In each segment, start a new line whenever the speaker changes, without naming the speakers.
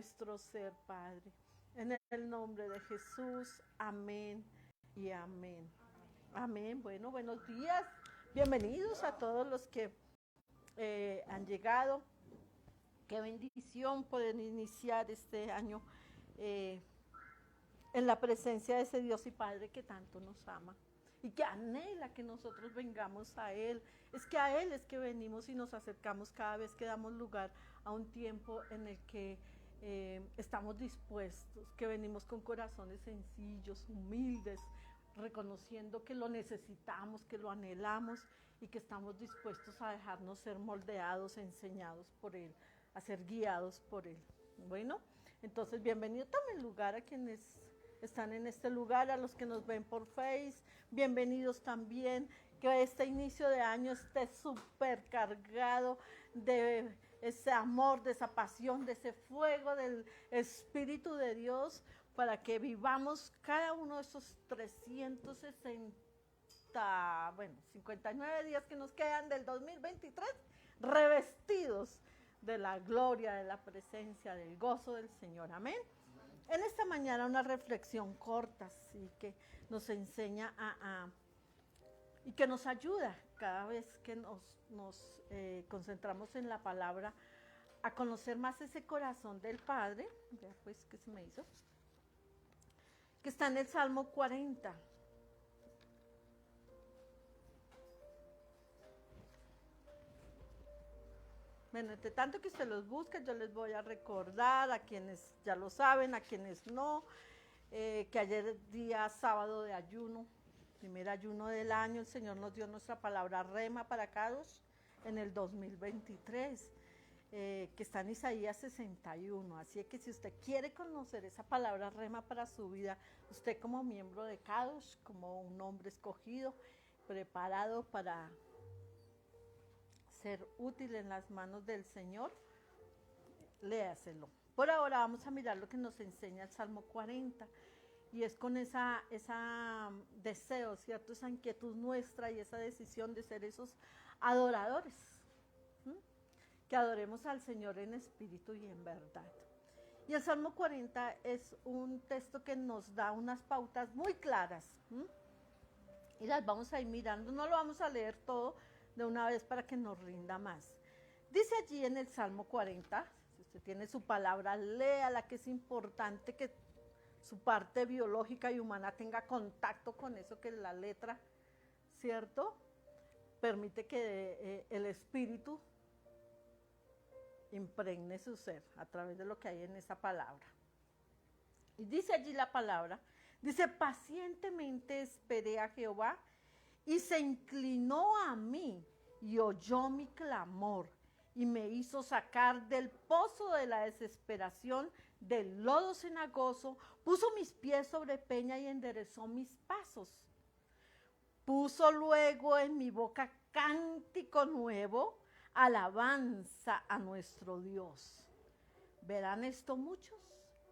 nuestro ser, Padre. En el nombre de Jesús, amén y amén. Amén. Bueno, buenos días. Bienvenidos a todos los que han llegado. Qué bendición poder iniciar este año eh, en la presencia de ese Dios y Padre que tanto nos ama y que anhela que nosotros vengamos a Él. Es que a Él es que venimos y nos acercamos cada vez que damos lugar a un tiempo en el que estamos dispuestos, que venimos con corazones sencillos, humildes, reconociendo que lo necesitamos, que lo anhelamos y que estamos dispuestos a dejarnos ser moldeados, enseñados por Él, a ser guiados por Él. Bueno, entonces bienvenido, tomen lugar a quienes están en este lugar, a los que nos ven por Face, bienvenidos también, que este inicio de año esté súper cargado de ese amor, de esa pasión, de ese fuego del Espíritu de Dios, para que vivamos cada uno de esos 59 días que nos quedan del 2023, revestidos de la gloria, de la presencia, del gozo del Señor. Amén. En esta mañana una reflexión corta, sí, que nos enseña y que nos ayuda cada vez que nos concentramos en la palabra a conocer más ese corazón del Padre. Ya pues, ¿qué se me hizo? Que está en el Salmo 40. Bueno, entre tanto que usted los busca, yo les voy a recordar a quienes ya lo saben, a quienes no, que ayer día sábado de ayuno, primer ayuno del año, el Señor nos dio nuestra palabra rema para Kadosh en el 2023, que está en Isaías 61. Así que si usted quiere conocer esa palabra rema para su vida, usted como miembro de Kadosh, como un hombre escogido, preparado para ser útil en las manos del Señor, léaselo. Por ahora vamos a mirar lo que nos enseña el Salmo 40, y es con esa deseo, ¿cierto? Esa inquietud nuestra y esa decisión de ser esos adoradores, ¿sí? Que adoremos al Señor en espíritu y en verdad. Y el Salmo 40 es un texto que nos da unas pautas muy claras, ¿sí? Y las vamos a ir mirando, no lo vamos a leer todo de una vez para que nos rinda más. Dice allí en el Salmo 40, si usted tiene su palabra, léala, que es importante que su parte biológica y humana tenga contacto con eso, que la letra, ¿cierto?, permite que el espíritu impregne su ser a través de lo que hay en esa palabra. Y dice allí la palabra, dice: pacientemente esperé a Jehová, y se inclinó a mí y oyó mi clamor y me hizo sacar del pozo de la desesperación, del lodo cenagoso, puso mis pies sobre peña y enderezó mis pasos. Puso luego en mi boca cántico nuevo, alabanza a nuestro Dios. Verán esto muchos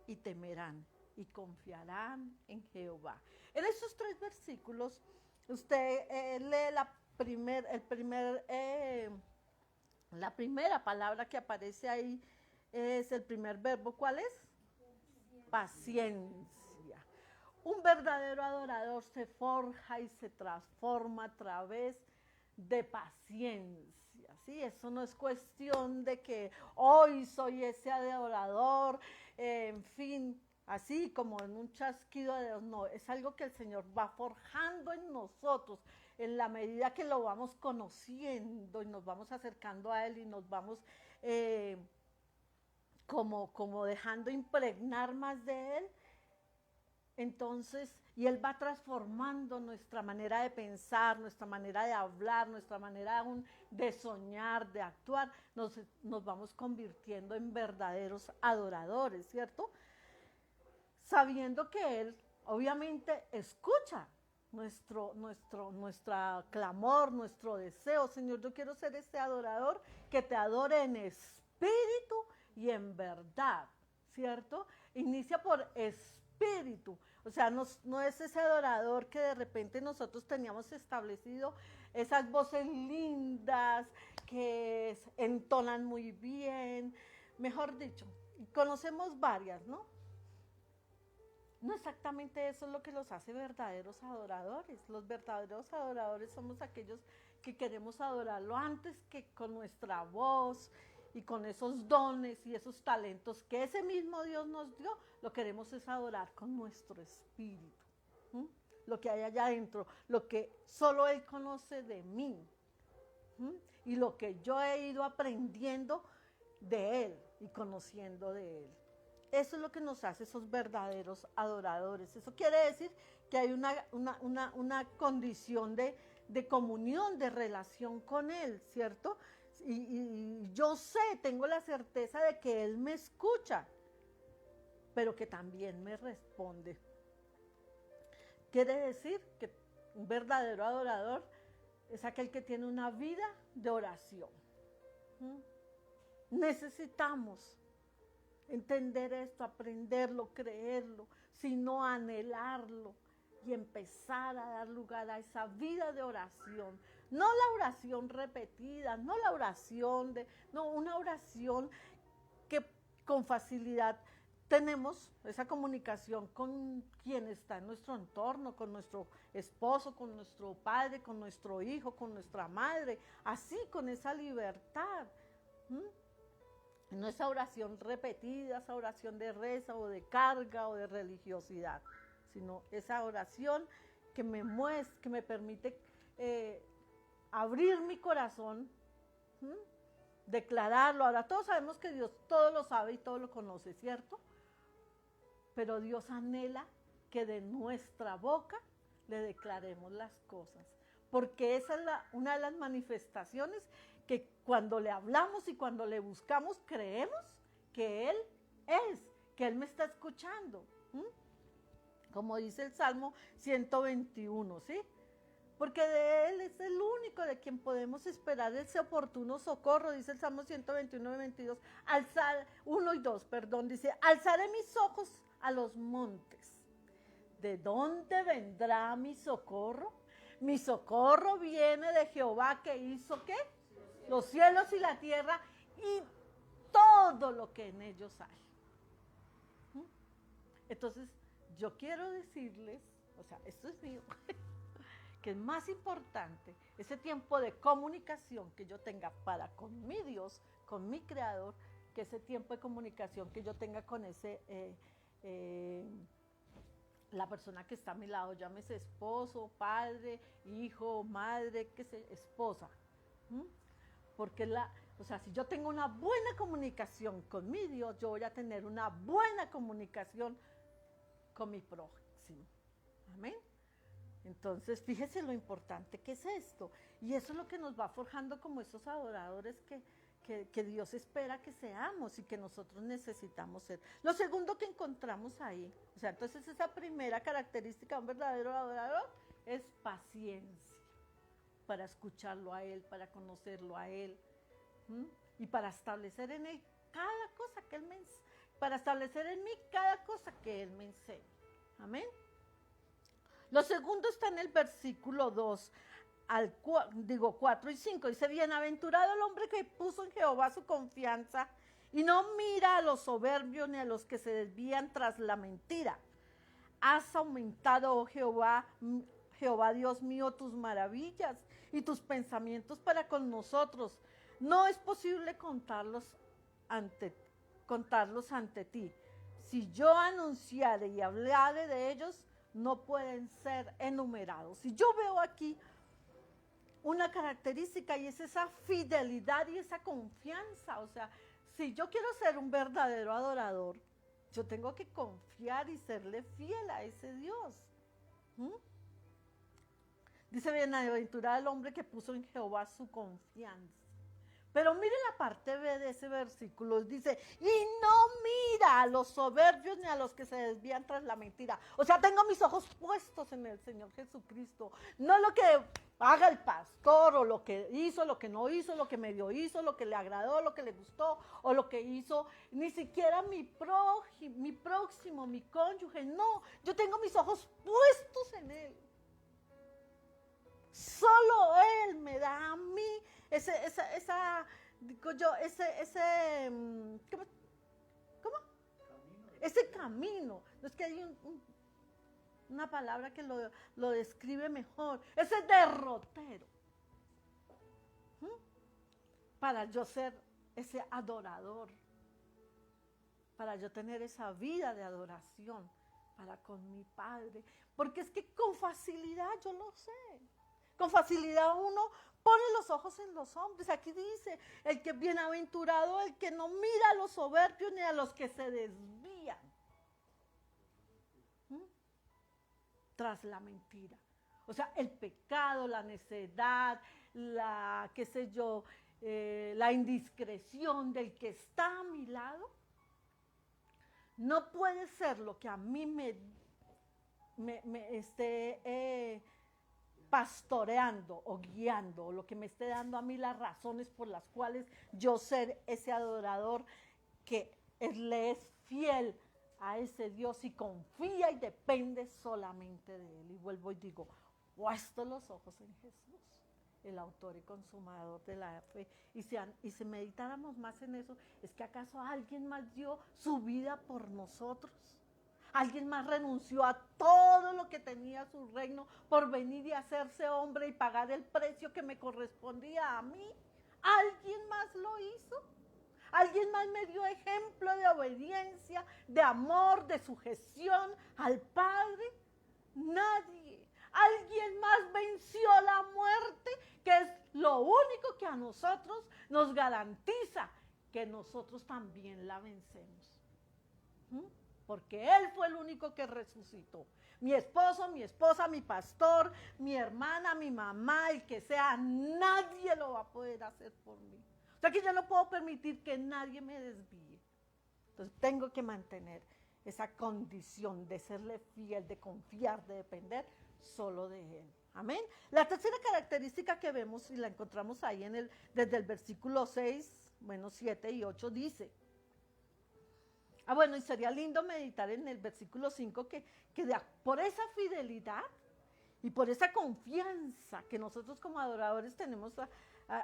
y temerán y confiarán en Jehová. En estos 3 versículos usted lee la primera palabra que aparece ahí, es el primer verbo. ¿Cuál es? Paciencia. Un verdadero adorador se forja y se transforma a través de paciencia, ¿sí? Eso no es cuestión de que hoy soy ese adorador, en fin, así como en un chasquido de dedos. No, es algo que el Señor va forjando en nosotros en la medida que lo vamos conociendo y nos vamos acercando a Él y nos vamos como dejando impregnar más de Él. Entonces, y Él va transformando nuestra manera de pensar, nuestra manera de hablar, nuestra manera aún de soñar, de actuar. Nos vamos convirtiendo en verdaderos adoradores, ¿cierto? Sabiendo que Él obviamente escucha nuestro clamor, nuestro deseo. Señor, yo quiero ser este adorador que te adore en espíritu y en verdad, ¿cierto? Inicia por espíritu, o sea, no es ese adorador que de repente nosotros teníamos establecido, esas voces lindas que entonan muy bien, mejor dicho, conocemos varias, ¿no? No exactamente eso es lo que los hace verdaderos adoradores. Los verdaderos adoradores somos aquellos que queremos adorarlo antes que con nuestra voz y con esos dones y esos talentos que ese mismo Dios nos dio. Lo queremos es adorar con nuestro espíritu. ¿Mm? Lo que hay allá adentro, lo que solo Él conoce de mí. ¿Mm? Y lo que yo he ido aprendiendo de Él y conociendo de Él. Eso es lo que nos hace esos verdaderos adoradores. Eso quiere decir que hay una condición de comunión, de relación con Él, ¿cierto? Y yo sé, tengo la certeza de que Él me escucha, pero que también me responde. Quiere decir que un verdadero adorador es aquel que tiene una vida de oración. Necesitamos entender esto, aprenderlo, creerlo, sino anhelarlo y empezar a dar lugar a esa vida de oración. No la oración repetida, no la oración no, una oración que con facilidad tenemos esa comunicación con quien está en nuestro entorno, con nuestro esposo, con nuestro padre, con nuestro hijo, con nuestra madre, así con esa libertad. No esa oración repetida, esa oración de reza o de carga o de religiosidad, sino esa oración que me muestra, que me permite abrir mi corazón, declararlo. Ahora todos sabemos que Dios todo lo sabe y todo lo conoce, ¿cierto? Pero Dios anhela que de nuestra boca le declaremos las cosas, porque esa es una de las manifestaciones que cuando le hablamos y cuando le buscamos, creemos que Él que Él me está escuchando. Como dice el Salmo 121, ¿sí? Porque de Él es el único de quien podemos esperar ese oportuno socorro, dice el Salmo 121, 22, 1 y 2, perdón, dice, alzaré mis ojos a los montes. ¿De dónde vendrá mi socorro? Mi socorro viene de Jehová que hizo, ¿qué? Los cielos y la tierra y todo lo que en ellos hay. Entonces, yo quiero decirles, o sea, esto es mío, que es más importante ese tiempo de comunicación que yo tenga para con mi Dios, con mi Creador, que ese tiempo de comunicación que yo tenga con la persona que está a mi lado, llámese esposo, padre, hijo, madre, esposa. Porque o sea, si yo tengo una buena comunicación con mi Dios, yo voy a tener una buena comunicación con mi prójimo. Amén. Entonces, fíjese lo importante que es esto. Y eso es lo que nos va forjando como esos adoradores que Dios espera que seamos y que nosotros necesitamos ser. Lo segundo que encontramos ahí, o sea, entonces esa primera característica de un verdadero adorador es paciencia. Para escucharlo a Él, para conocerlo a Él, y para establecer en Él cada cosa que Él me enseña, para establecer en mí cada cosa que Él me enseña. Amén. Lo segundo está en el versículo 2, 4 y 5, dice, bienaventurado el hombre que puso en Jehová su confianza y no mira a los soberbios ni a los que se desvían tras la mentira. Has aumentado, oh Jehová Dios mío, tus maravillas y tus pensamientos para con nosotros. No es posible contarlos ante ti. Si yo anunciare y hablare de ellos, no pueden ser enumerados. Si yo veo aquí una característica y es esa fidelidad y esa confianza, o sea, si yo quiero ser un verdadero adorador, yo tengo que confiar y serle fiel a ese Dios. Dice, bienaventurado el hombre que puso en Jehová su confianza. Pero mire la parte B de ese versículo, dice, y no mira a los soberbios ni a los que se desvían tras la mentira. O sea, tengo mis ojos puestos en el Señor Jesucristo, no lo que haga el pastor, o lo que hizo, lo que no hizo, lo que medio hizo, lo que le agradó, lo que le gustó, o lo que hizo, ni siquiera mi próximo, mi cónyuge, no, yo tengo mis ojos puestos en Él. Solo Él me da a mí ¿cómo? ese camino. No es que hay una palabra que lo describe mejor, ese derrotero. Para yo ser ese adorador, para yo tener esa vida de adoración para con mi Padre. Porque es que con facilidad, yo lo sé, con facilidad uno pone los ojos en los hombres. Aquí dice, el que es bienaventurado, el que no mira a los soberbios ni a los que se desvían tras la mentira. O sea, el pecado, la necedad, la, qué sé yo, la indiscreción del que está a mi lado, no puede ser lo que a mí me esté pastoreando o guiando, o lo que me esté dando a mí las razones por las cuales yo ser ese adorador que le es fiel a ese Dios y confía y depende solamente de Él. Y vuelvo y digo, puesto los ojos en Jesús, el autor y consumador de la fe, y si meditáramos más en eso, es que acaso alguien más dio su vida por nosotros, alguien más renunció a todo lo que tenía su reino por venir y hacerse hombre y pagar el precio que me correspondía a mí. ¿Alguien más lo hizo? ¿Alguien más me dio ejemplo de obediencia, de amor, de sujeción al Padre? Nadie. ¿Alguien más venció la muerte? Que es lo único que a nosotros nos garantiza que nosotros también la vencemos. Porque Él fue el único que resucitó. Mi esposo, mi esposa, mi pastor, mi hermana, mi mamá, el que sea, nadie lo va a poder hacer por mí. O sea que yo no puedo permitir que nadie me desvíe. Entonces tengo que mantener esa condición de serle fiel, de confiar, de depender solo de Él. Amén. La tercera característica que vemos y la encontramos ahí desde el versículo 6, 7 y 8 dice. Y sería lindo meditar en el versículo 5 que por esa fidelidad y por esa confianza que nosotros como adoradores tenemos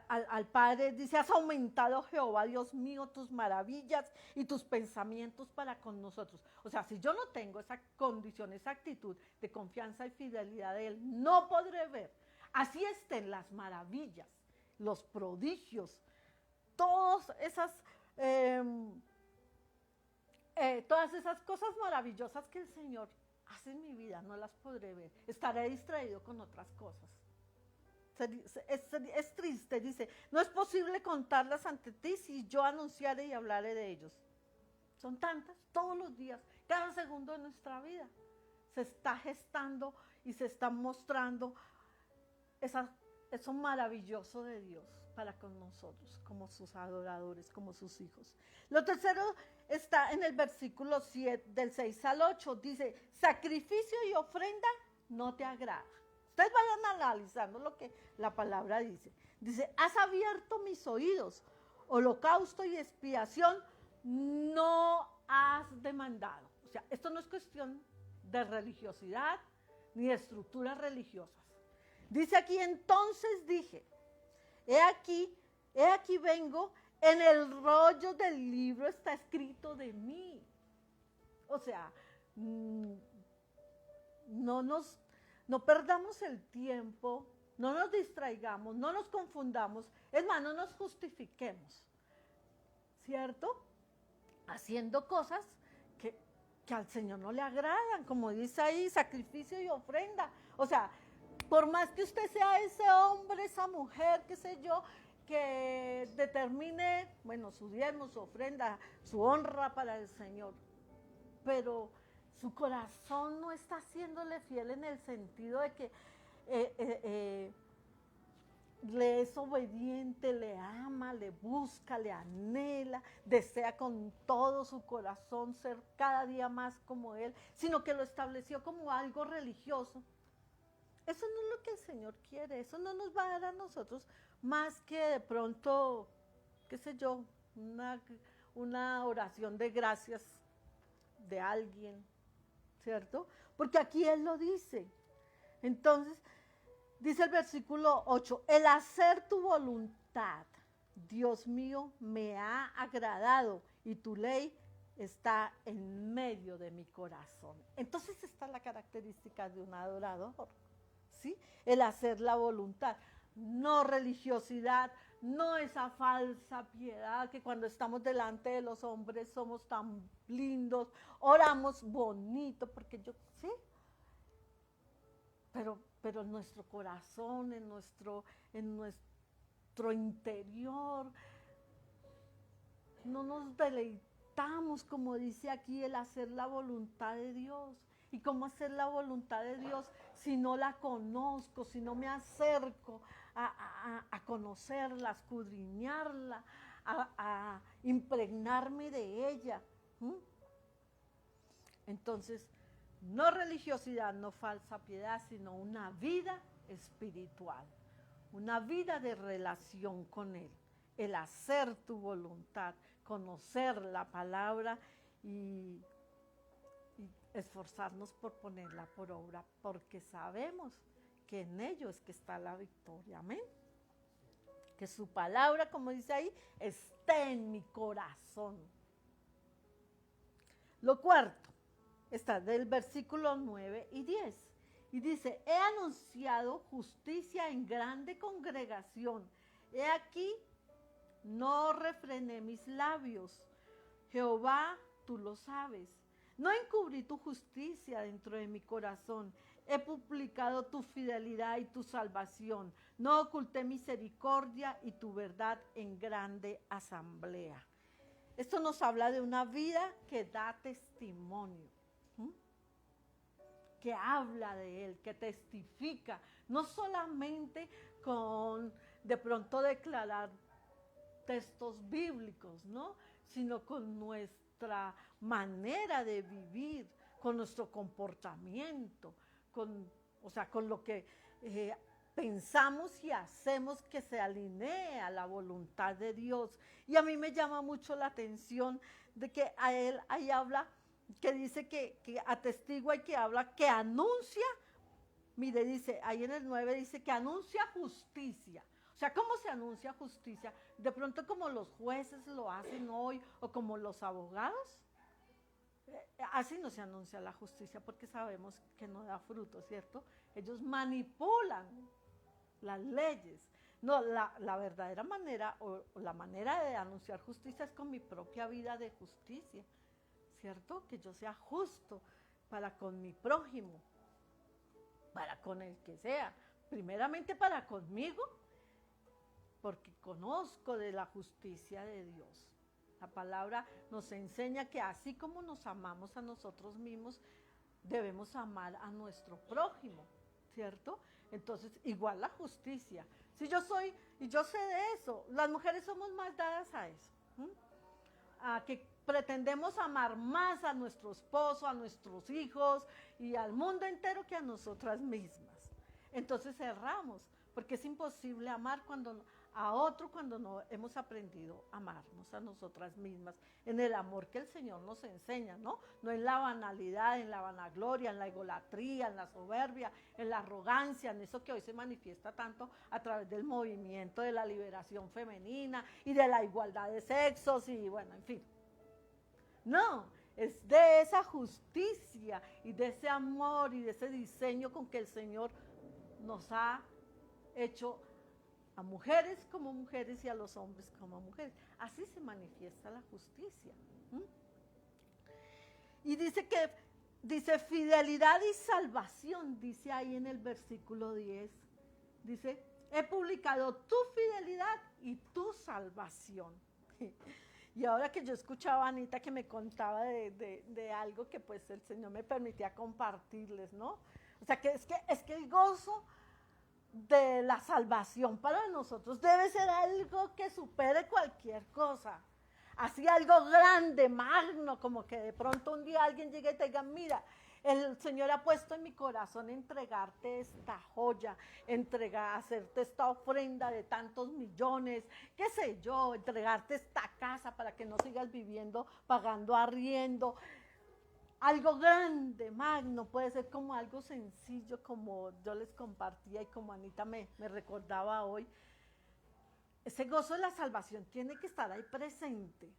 al Padre, dice, has aumentado, Jehová, Dios mío, tus maravillas y tus pensamientos para con nosotros. O sea, si yo no tengo esa condición, esa actitud de confianza y fidelidad de Él, no podré ver, así estén las maravillas, los prodigios, todas esas cosas maravillosas que el Señor hace en mi vida, no las podré ver, estaré distraído con otras cosas. Es triste, dice, no es posible contarlas ante ti si yo anunciare y hablaré de ellos. Son tantas, todos los días, cada segundo de nuestra vida. Se está gestando y se está mostrando eso maravilloso de Dios para con nosotros, como sus adoradores, como sus hijos. Lo tercero está en el versículo 7, del 6 al 8, dice, sacrificio y ofrenda no te agrada. Ustedes vayan analizando lo que la palabra dice. Dice, has abierto mis oídos, holocausto y expiación no has demandado. O sea, esto no es cuestión de religiosidad ni de estructuras religiosas. Dice aquí, entonces dije, he aquí vengo, en el rollo del libro está escrito de mí. O sea, no perdamos el tiempo, no nos distraigamos, no nos confundamos, es más, no nos justifiquemos, ¿cierto? Haciendo cosas que al Señor no le agradan, como dice ahí, sacrificio y ofrenda. O sea, por más que usted sea ese hombre, esa mujer, qué sé yo, que determine, su diezmo, su ofrenda, su honra para el Señor, pero su corazón no está siéndole fiel en el sentido de que le es obediente, le ama, le busca, le anhela, desea con todo su corazón ser cada día más como Él, sino que lo estableció como algo religioso. Eso no es lo que el Señor quiere, eso no nos va a dar a nosotros más que de pronto, qué sé yo, una oración de gracias de alguien, ¿cierto? Porque aquí Él lo dice. Entonces, dice el versículo 8, el hacer tu voluntad, Dios mío, me ha agradado y tu ley está en medio de mi corazón. Entonces está la característica de un adorador, ¿sí? El hacer la voluntad, no religiosidad, no esa falsa piedad que cuando estamos delante de los hombres somos tan lindos, oramos bonito, porque yo, ¿sí? Pero en nuestro corazón, en nuestro interior, no nos deleitamos, como dice aquí, el hacer la voluntad de Dios. ¿Y cómo hacer la voluntad de Dios si no la conozco, si no me acerco a conocerla, a escudriñarla, a impregnarme de ella? ¿Mm? Entonces, no religiosidad, no falsa piedad, sino una vida espiritual, una vida de relación con Él, el hacer tu voluntad, conocer la palabra y esforzarnos por ponerla por obra, porque sabemos que en ello es que está la victoria, amén. Que su palabra, como dice ahí, esté en mi corazón. Lo cuarto está del versículo 9 y 10. Y dice, he anunciado justicia en grande congregación. He aquí, no refrené mis labios. Jehová, tú lo sabes. No encubrí tu justicia dentro de mi corazón. He publicado tu fidelidad y tu salvación. No oculté misericordia y tu verdad en grande asamblea. Esto nos habla de una vida que da testimonio, que habla de Él, que testifica, no solamente con de pronto declarar textos bíblicos, ¿no? Sino con nuestra manera de vivir, con nuestro comportamiento, con lo que pensamos y hacemos que se alinee a la voluntad de Dios. Y a mí me llama mucho la atención de que a él ahí habla, que dice que atestigua y que habla, que anuncia, mire, dice, ahí en el 9 dice que anuncia justicia. O sea, ¿cómo se anuncia justicia? De pronto como los jueces lo hacen hoy o como los abogados. Así no se anuncia la justicia porque sabemos que no da fruto, ¿cierto? Ellos manipulan las leyes. No, la verdadera manera o la manera de anunciar justicia es con mi propia vida de justicia, ¿cierto? Que yo sea justo para con mi prójimo, para con el que sea, primeramente para conmigo, porque conozco de la justicia de Dios. La palabra nos enseña que así como nos amamos a nosotros mismos, debemos amar a nuestro prójimo, ¿cierto? Entonces, igual la justicia. Si yo soy, y yo sé de eso, las mujeres somos más dadas a eso, a que pretendemos amar más a nuestro esposo, a nuestros hijos y al mundo entero que a nosotras mismas. Entonces erramos, porque es imposible amar a otro cuando no hemos aprendido a amarnos a nosotras mismas, en el amor que el Señor nos enseña, ¿no? No en la banalidad, en la vanagloria, en la egolatría, en la soberbia, en la arrogancia, en eso que hoy se manifiesta tanto a través del movimiento de la liberación femenina y de la igualdad de sexos y bueno, en fin. No, es de esa justicia y de ese amor y de ese diseño con que el Señor nos ha hecho a mujeres como mujeres y a los hombres como mujeres. Así se manifiesta la justicia. Y dice fidelidad y salvación, dice ahí en el versículo 10. Dice, he publicado tu fidelidad y tu salvación. Y ahora que yo escuchaba a Anita que me contaba de algo que pues el Señor me permitía compartirles, ¿no? O sea, que es que el gozo de la salvación para nosotros debe ser algo que supere cualquier cosa. Así algo grande, magno, como que de pronto un día alguien llegue y te diga, mira, el Señor ha puesto en mi corazón entregarte esta joya, hacerte esta ofrenda de tantos millones, qué sé yo, entregarte esta casa para que no sigas viviendo pagando arriendo. Algo grande, magno, puede ser como algo sencillo, como yo les compartía y como Anita me recordaba hoy. Ese gozo de la salvación tiene que estar ahí presente,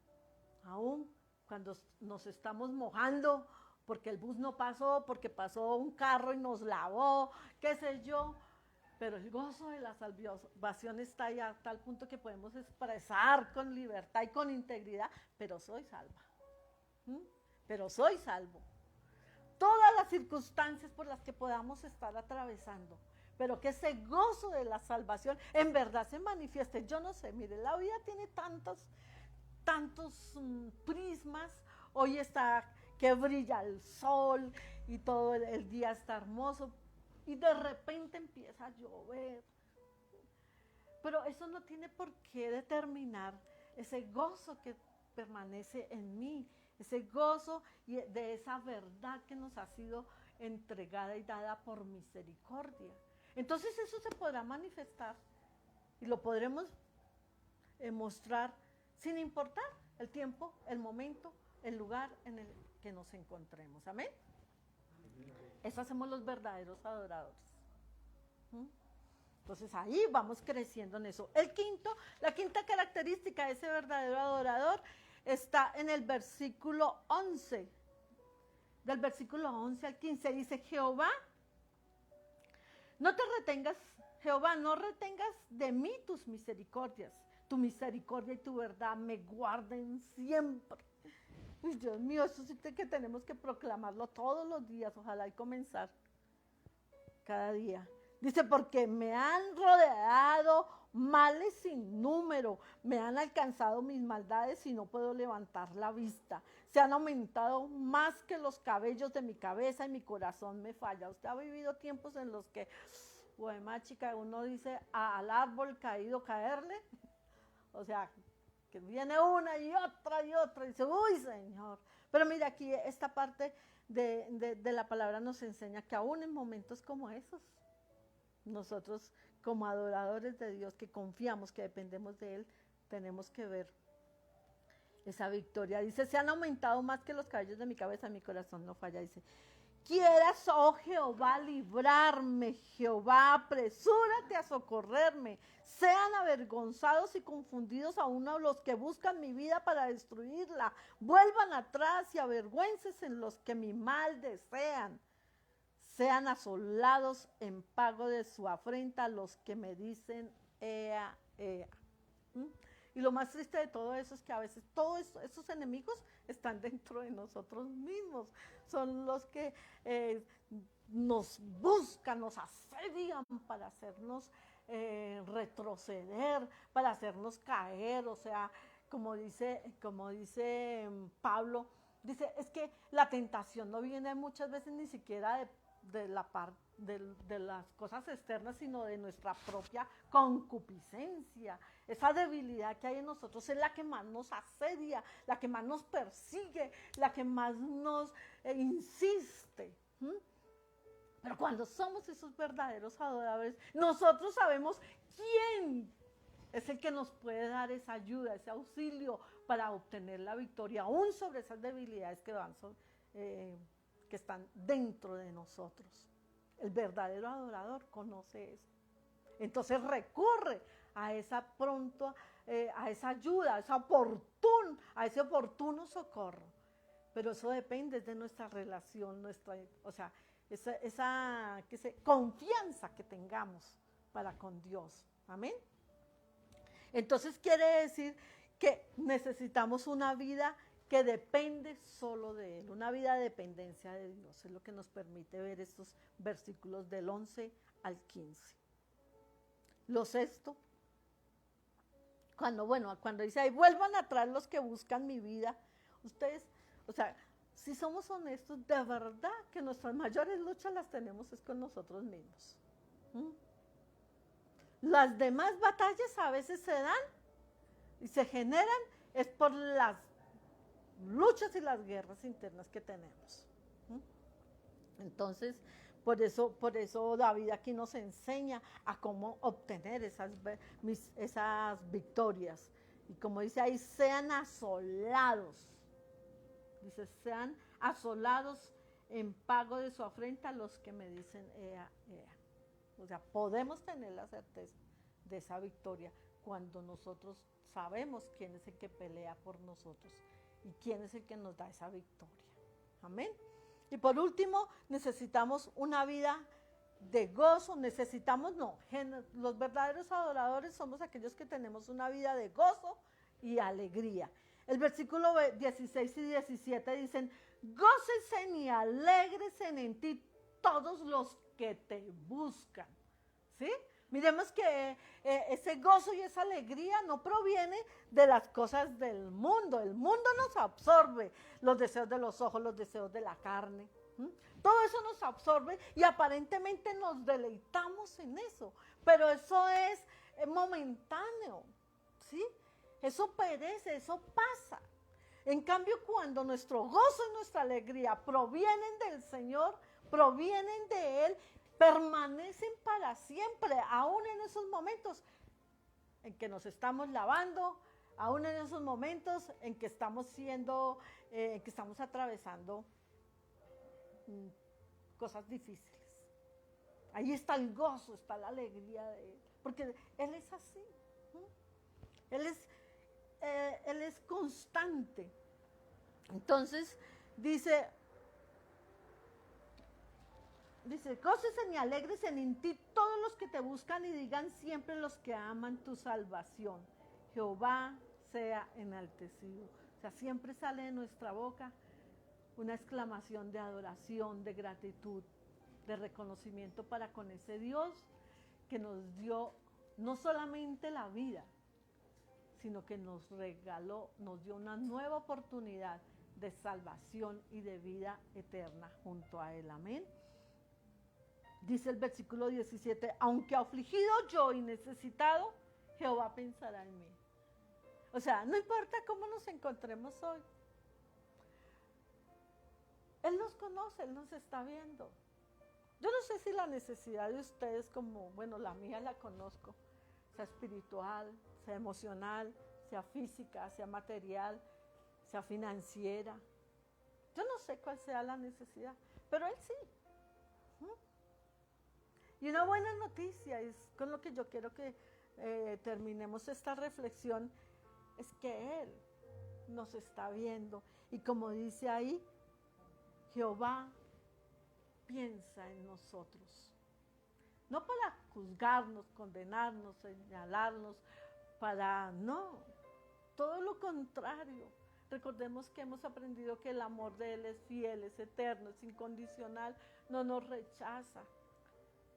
aún cuando nos estamos mojando porque el bus no pasó, porque pasó un carro y nos lavó, qué sé yo. Pero el gozo de la salvación está ahí a tal punto que podemos expresar con libertad y con integridad, pero soy salva. ¿Mm? Pero soy salvo. Todas las circunstancias por las que podamos estar atravesando, pero que ese gozo de la salvación en verdad se manifieste. Yo no sé, mire, la vida tiene tantos prismas. Hoy está que brilla el sol y todo el día está hermoso y de repente empieza a llover. Pero eso no tiene por qué determinar ese gozo que permanece en mí, ese gozo de esa verdad que nos ha sido entregada y dada por misericordia. Entonces eso se podrá manifestar y lo podremos mostrar sin importar el tiempo, el momento, el lugar en el que nos encontremos. Amén. Eso hacemos los verdaderos adoradores. Entonces ahí vamos creciendo en eso. La quinta característica de ese verdadero adorador está en el versículo 11. Del versículo 11 al 15 dice: Jehová, no retengas de mí tus misericordias. Tu misericordia y tu verdad me guarden siempre. Uy, Dios mío, eso sí que tenemos que proclamarlo todos los días, ojalá y comenzar cada día. Dice, porque me han rodeado males sin número, me han alcanzado mis maldades y no puedo levantar la vista. Se han aumentado más que los cabellos de mi cabeza y mi corazón me falla. ¿Usted ha vivido tiempos en los que, más chica, uno dice al árbol caído caerle? O sea, que viene una y otra y dice, uy, Señor. Pero mira, aquí esta parte de la palabra nos enseña que aún en momentos como esos, nosotros como adoradores de Dios, que confiamos, que dependemos de Él, tenemos que ver esa victoria. Dice, se han aumentado más que los cabellos de mi cabeza, mi corazón no falla. Dice, quieras, oh Jehová, librarme, Jehová, apresúrate a socorrerme. Sean avergonzados y confundidos a uno los que buscan mi vida para destruirla. Vuelvan atrás y avergüéncense en los que mi mal desean. Sean asolados en pago de su afrenta los que me dicen, ea, ea. Y lo más triste de todo eso es que a veces todos esos enemigos están dentro de nosotros mismos. Son los que nos buscan, nos asedian para hacernos retroceder, para hacernos caer. O sea, como dice Pablo, dice, es que la tentación no viene muchas veces ni siquiera de las cosas externas, sino de nuestra propia concupiscencia. Esa debilidad que hay en nosotros es la que más nos asedia, la que más nos persigue, la que más nos insiste. Pero cuando somos esos verdaderos adoradores, nosotros sabemos quién es el que nos puede dar esa ayuda, ese auxilio para obtener la victoria, aún sobre esas debilidades que están dentro de nosotros. El verdadero adorador conoce eso. Entonces recurre a esa ayuda, a ese oportuno socorro. Pero eso depende de nuestra relación, esa confianza que tengamos para con Dios. Amén. Entonces quiere decir que necesitamos una vida que depende solo de Él, una vida de dependencia de Dios. Es lo que nos permite ver estos versículos del 11 al 15. Lo sexto, cuando dice ahí, vuelvan atrás los que buscan mi vida. Ustedes, si somos honestos, de verdad que nuestras mayores luchas las tenemos es con nosotros mismos. Las demás batallas a veces se dan y se generan es por las luchas y las guerras internas que tenemos. Entonces, por eso David aquí nos enseña a cómo obtener esas victorias. Y como dice ahí, sean asolados. Dice, sean asolados en pago de su afrenta los que me dicen, ea, ea. O sea, podemos tener la certeza de esa victoria cuando nosotros sabemos quién es el que pelea por nosotros y quién es el que nos da esa victoria. Amén. Y por último, necesitamos una vida de gozo, los verdaderos adoradores somos aquellos que tenemos una vida de gozo y alegría. El versículo 16 y 17 dicen, gócense y alégrese en ti todos los que te buscan. ¿Sí? Miremos que ese gozo y esa alegría no proviene de las cosas del mundo. El mundo nos absorbe, los deseos de los ojos, los deseos de la carne. Todo eso nos absorbe y aparentemente nos deleitamos en eso, pero eso es momentáneo, ¿sí? Eso perece, eso pasa. En cambio, cuando nuestro gozo y nuestra alegría provienen del Señor, provienen de Él, permanecen para siempre, aún en esos momentos en que nos estamos lavando, aún en esos momentos en que estamos atravesando cosas difíciles. Ahí está el gozo, está la alegría de Él, porque Él es así. Él es constante. Entonces, dice, gócesen y alégrese en ti todos los que te buscan y digan siempre los que aman tu salvación. Jehová sea enaltecido. O sea, siempre sale de nuestra boca una exclamación de adoración, de gratitud, de reconocimiento para con ese Dios que nos dio no solamente la vida, sino que nos regaló, nos dio una nueva oportunidad de salvación y de vida eterna junto a Él. Amén. Dice el versículo 17, aunque afligido yo y necesitado, Jehová pensará en mí. O sea, no importa cómo nos encontremos hoy. Él nos conoce, Él nos está viendo. Yo no sé si la necesidad de ustedes como, bueno, la mía la conozco, sea espiritual, sea emocional, sea física, sea material, sea financiera. Yo no sé cuál sea la necesidad, pero Él sí. Y una buena noticia, es con lo que yo quiero que terminemos esta reflexión, es que Él nos está viendo. Y como dice ahí, Jehová piensa en nosotros. No para juzgarnos, condenarnos, señalarnos, no, todo lo contrario. Recordemos que hemos aprendido que el amor de Él es fiel, es eterno, es incondicional, no nos rechaza,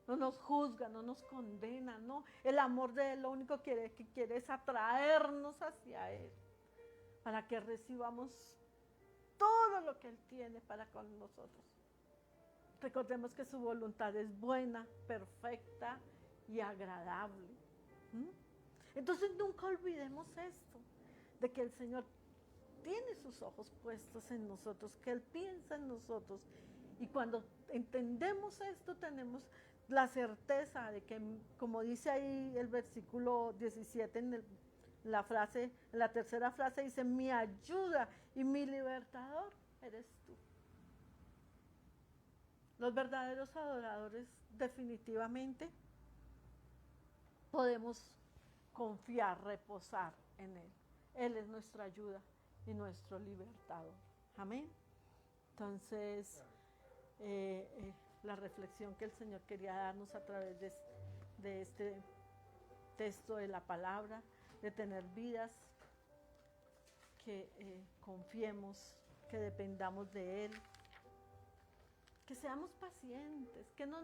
no nos juzga, no nos condena, no. El amor de Él lo único que quiere es atraernos hacia Él, para que recibamos todo lo que Él tiene para con nosotros. Recordemos que su voluntad es buena, perfecta y agradable. Entonces nunca olvidemos esto, de que el Señor tiene sus ojos puestos en nosotros, que Él piensa en nosotros. Y cuando entendemos esto, tenemos la certeza de que, como dice ahí el versículo 17 en la tercera frase dice, mi ayuda y mi libertador eres tú. Los verdaderos adoradores definitivamente podemos confiar, reposar en Él. Él es nuestra ayuda y nuestro libertador. Amén. Entonces, la reflexión que el Señor quería darnos a través de este texto de la palabra, de tener vidas que confiemos, que dependamos de Él, que seamos pacientes, que no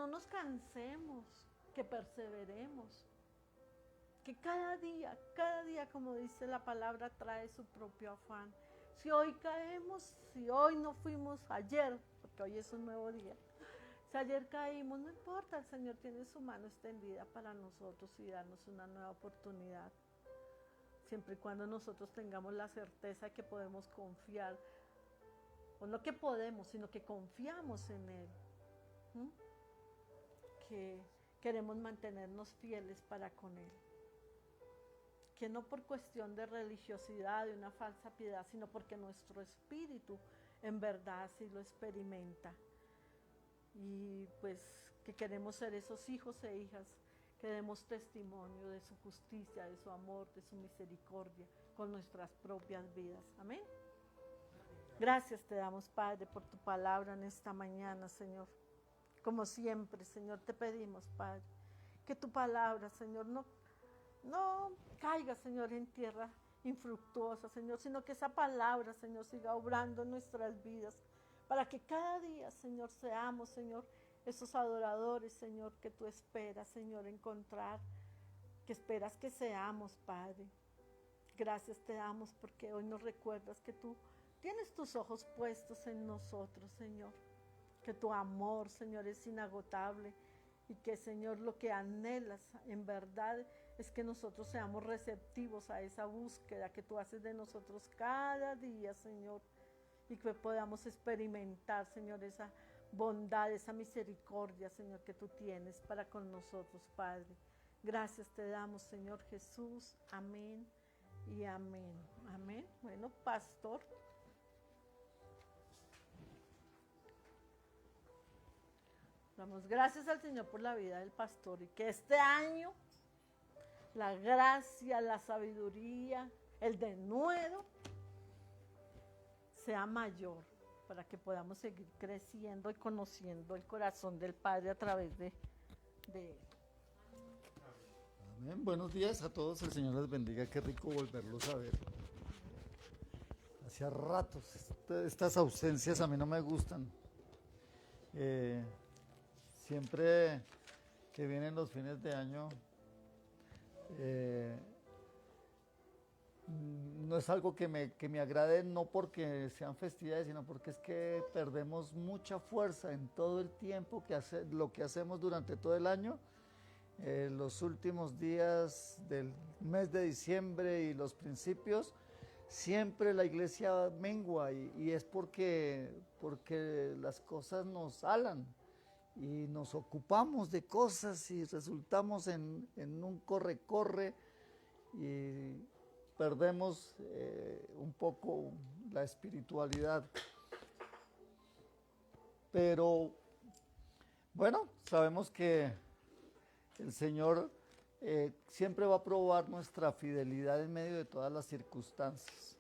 nos cansemos, que perseveremos, que cada día, como dice la palabra, trae su propio afán. Si hoy caemos, si hoy no fuimos ayer, porque hoy es un nuevo día, si ayer caímos, no importa, el Señor tiene su mano extendida para nosotros y darnos una nueva oportunidad, siempre y cuando nosotros tengamos la certeza de que podemos confiar, o no que podemos, sino que confiamos en Él, que queremos mantenernos fieles para con Él, que no por cuestión de religiosidad, de una falsa piedad, sino porque nuestro espíritu en verdad sí lo experimenta. Y pues que queremos ser esos hijos e hijas que demos testimonio de su justicia, de su amor, de su misericordia con nuestras propias vidas. Amén. Gracias te damos, Padre, por tu palabra en esta mañana, Señor. Como siempre, Señor, te pedimos, Padre, que tu palabra, Señor, no caiga, Señor, en tierra infructuosa, Señor, sino que esa palabra, Señor, siga obrando en nuestras vidas, para que cada día, Señor, seamos, Señor, esos adoradores, Señor, que tú esperas, Señor, encontrar, que esperas que seamos, Padre. Gracias te damos porque hoy nos recuerdas que tú tienes tus ojos puestos en nosotros, Señor, que tu amor, Señor, es inagotable y que, Señor, lo que anhelas en verdad es que nosotros seamos receptivos a esa búsqueda que tú haces de nosotros cada día, Señor, y que podamos experimentar, Señor, esa bondad, esa misericordia, Señor, que tú tienes para con nosotros, Padre. Gracias te damos, Señor Jesús. Amén y amén. Amén. Bueno, pastor. Damos gracias al Señor por la vida del pastor y que este año la gracia, la sabiduría, el denuedo sea mayor para que podamos seguir creciendo y conociendo el corazón del Padre a través de él.
Amén. Buenos días a todos, el Señor les bendiga, qué rico volverlos a ver. Hacía ratos, estas ausencias a mí no me gustan. Siempre que vienen los fines de año, no es algo que me agrade, no porque sean festividades, sino porque es que perdemos mucha fuerza en todo el tiempo lo que hacemos durante todo el año. Los últimos días del mes de diciembre y los principios, siempre la iglesia mengua y es porque las cosas nos alan y nos ocupamos de cosas y resultamos en un corre-corre y perdemos un poco la espiritualidad. Pero bueno, sabemos que el Señor siempre va a probar nuestra fidelidad en medio de todas las circunstancias.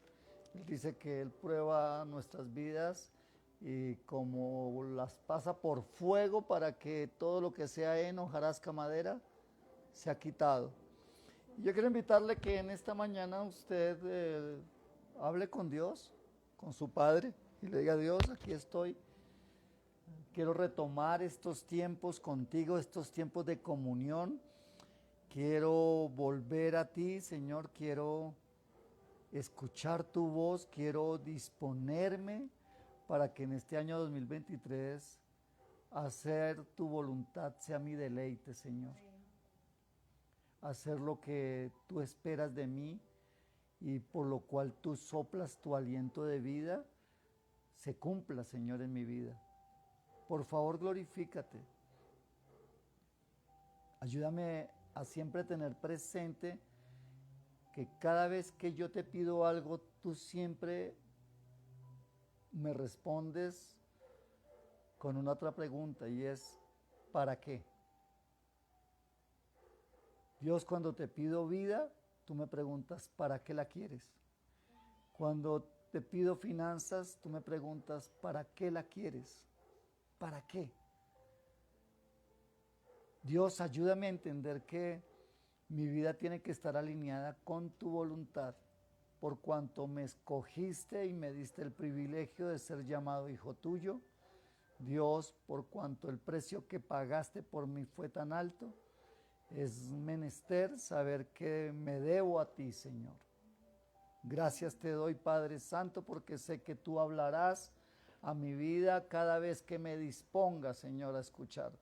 Él dice que Él prueba nuestras vidas y como las pasa por fuego para que todo lo que sea heno, hojarasca, madera, sea quitado. Yo quiero invitarle que en esta mañana usted hable con Dios, con su Padre, y le diga: Dios, aquí estoy. Quiero retomar estos tiempos contigo, estos tiempos de comunión. Quiero volver a ti, Señor. Quiero escuchar tu voz. Quiero disponerme para que en este año 2023 hacer tu voluntad sea mi deleite, Señor. Hacer lo que tú esperas de mí y por lo cual tú soplas tu aliento de vida, se cumpla, Señor, en mi vida. Por favor, glorifícate. Ayúdame a siempre tener presente que cada vez que yo te pido algo, tú siempre me respondes con una otra pregunta y es: ¿para qué? Dios, cuando te pido vida, tú me preguntas: ¿para qué la quieres? Cuando te pido finanzas, tú me preguntas: ¿para qué la quieres? ¿Para qué? Dios, ayúdame a entender que mi vida tiene que estar alineada con tu voluntad, por cuanto me escogiste y me diste el privilegio de ser llamado hijo tuyo. Dios, por cuanto el precio que pagaste por mí fue tan alto, es menester saber que me debo a ti, Señor. Gracias te doy, Padre Santo, porque sé que tú hablarás a mi vida cada vez que me disponga, Señor, a escucharte.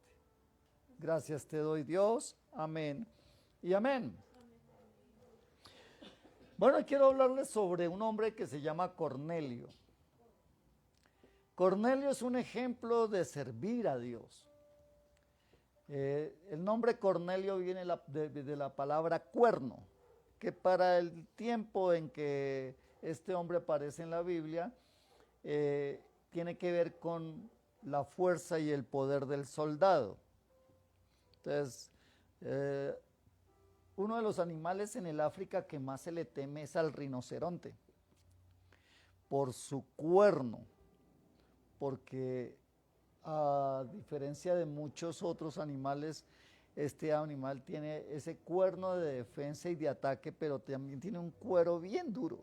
Gracias te doy, Dios. Amén y amén. Bueno, quiero hablarles sobre un hombre que se llama Cornelio. Cornelio es un ejemplo de servir a Dios. El nombre Cornelio viene de la palabra cuerno, que para el tiempo en que este hombre aparece en la Biblia, tiene que ver con la fuerza y el poder del soldado. Entonces, Eh, Uno de los animales en el África que más se le teme es al rinoceronte, por su cuerno, porque a diferencia de muchos otros animales, este animal tiene ese cuerno de defensa y de ataque, pero también tiene un cuero bien duro.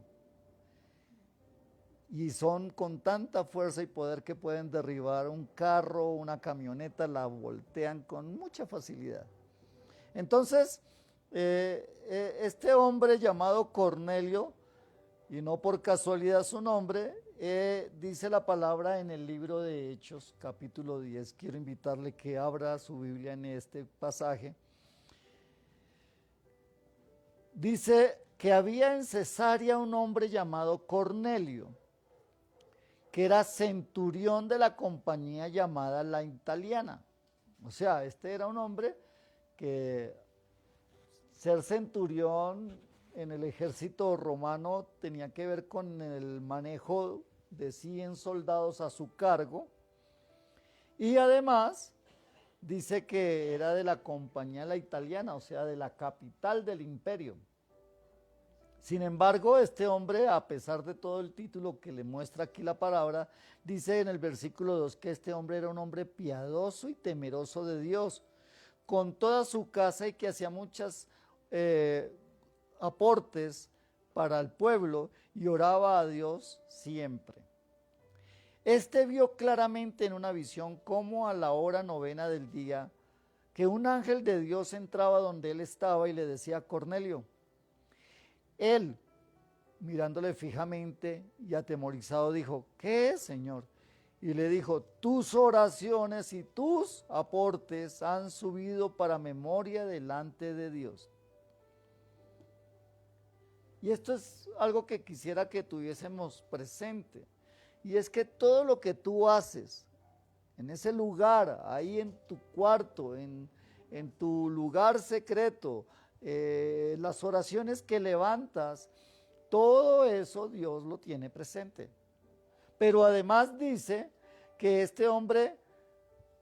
Y son con tanta fuerza y poder que pueden derribar un carro, una camioneta, la voltean con mucha facilidad. Entonces, este hombre llamado Cornelio, y no por casualidad su nombre, dice la palabra en el libro de Hechos, capítulo 10. Quiero invitarle que abra su Biblia en este pasaje. Dice que había en Cesarea un hombre llamado Cornelio, que era centurión de la compañía llamada La Italiana. O sea, este era un hombre que ser centurión en el ejército romano tenía que ver con el manejo de 100 soldados a su cargo, y además dice que era de la compañía La Italiana, o sea, de la capital del imperio. Sin embargo, este hombre, a pesar de todo el título que le muestra aquí la palabra, dice en el versículo 2 que este hombre era un hombre piadoso y temeroso de Dios, con toda su casa, y que hacía muchas aportes para el pueblo y oraba a Dios siempre. Este vio claramente en una visión cómo a la hora 9 del día que un ángel de Dios entraba donde él estaba y le decía: Cornelio. Él, mirándole fijamente y atemorizado, dijo: ¿qué es, Señor? Y le dijo: tus oraciones y tus aportes han subido para memoria delante de Dios. Y esto es algo que quisiera que tuviésemos presente. Y es que todo lo que tú haces en ese lugar, ahí en tu cuarto, en tu lugar secreto, las oraciones que levantas, todo eso Dios lo tiene presente. Pero además dice que este hombre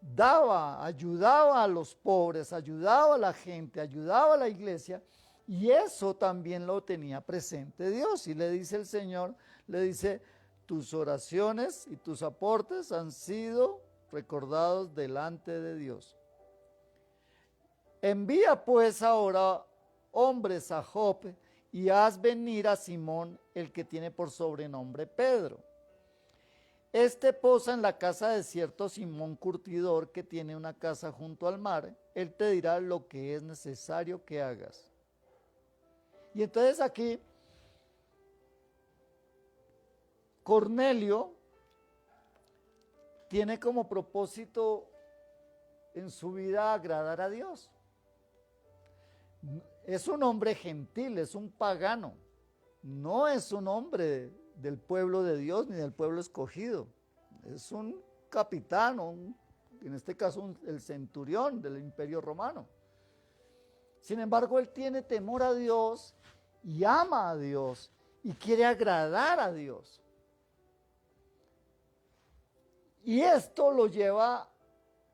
daba, ayudaba a los pobres, ayudaba a la gente, ayudaba a la iglesia, y eso también lo tenía presente Dios. Y le dice el Señor, le dice: tus oraciones y tus aportes han sido recordados delante de Dios. Envía pues ahora hombres a Jope y haz venir a Simón, el que tiene por sobrenombre Pedro. Este posa en la casa de cierto Simón curtidor, que tiene una casa junto al mar. Él te dirá lo que es necesario que hagas. Y entonces aquí Cornelio tiene como propósito en su vida agradar a Dios. Es un hombre gentil, es un pagano, no es un hombre del pueblo de Dios ni del pueblo escogido. Es un capitán, en este caso el centurión del imperio romano. Sin embargo, él tiene temor a Dios y ama a Dios y quiere agradar a Dios. Y esto lo lleva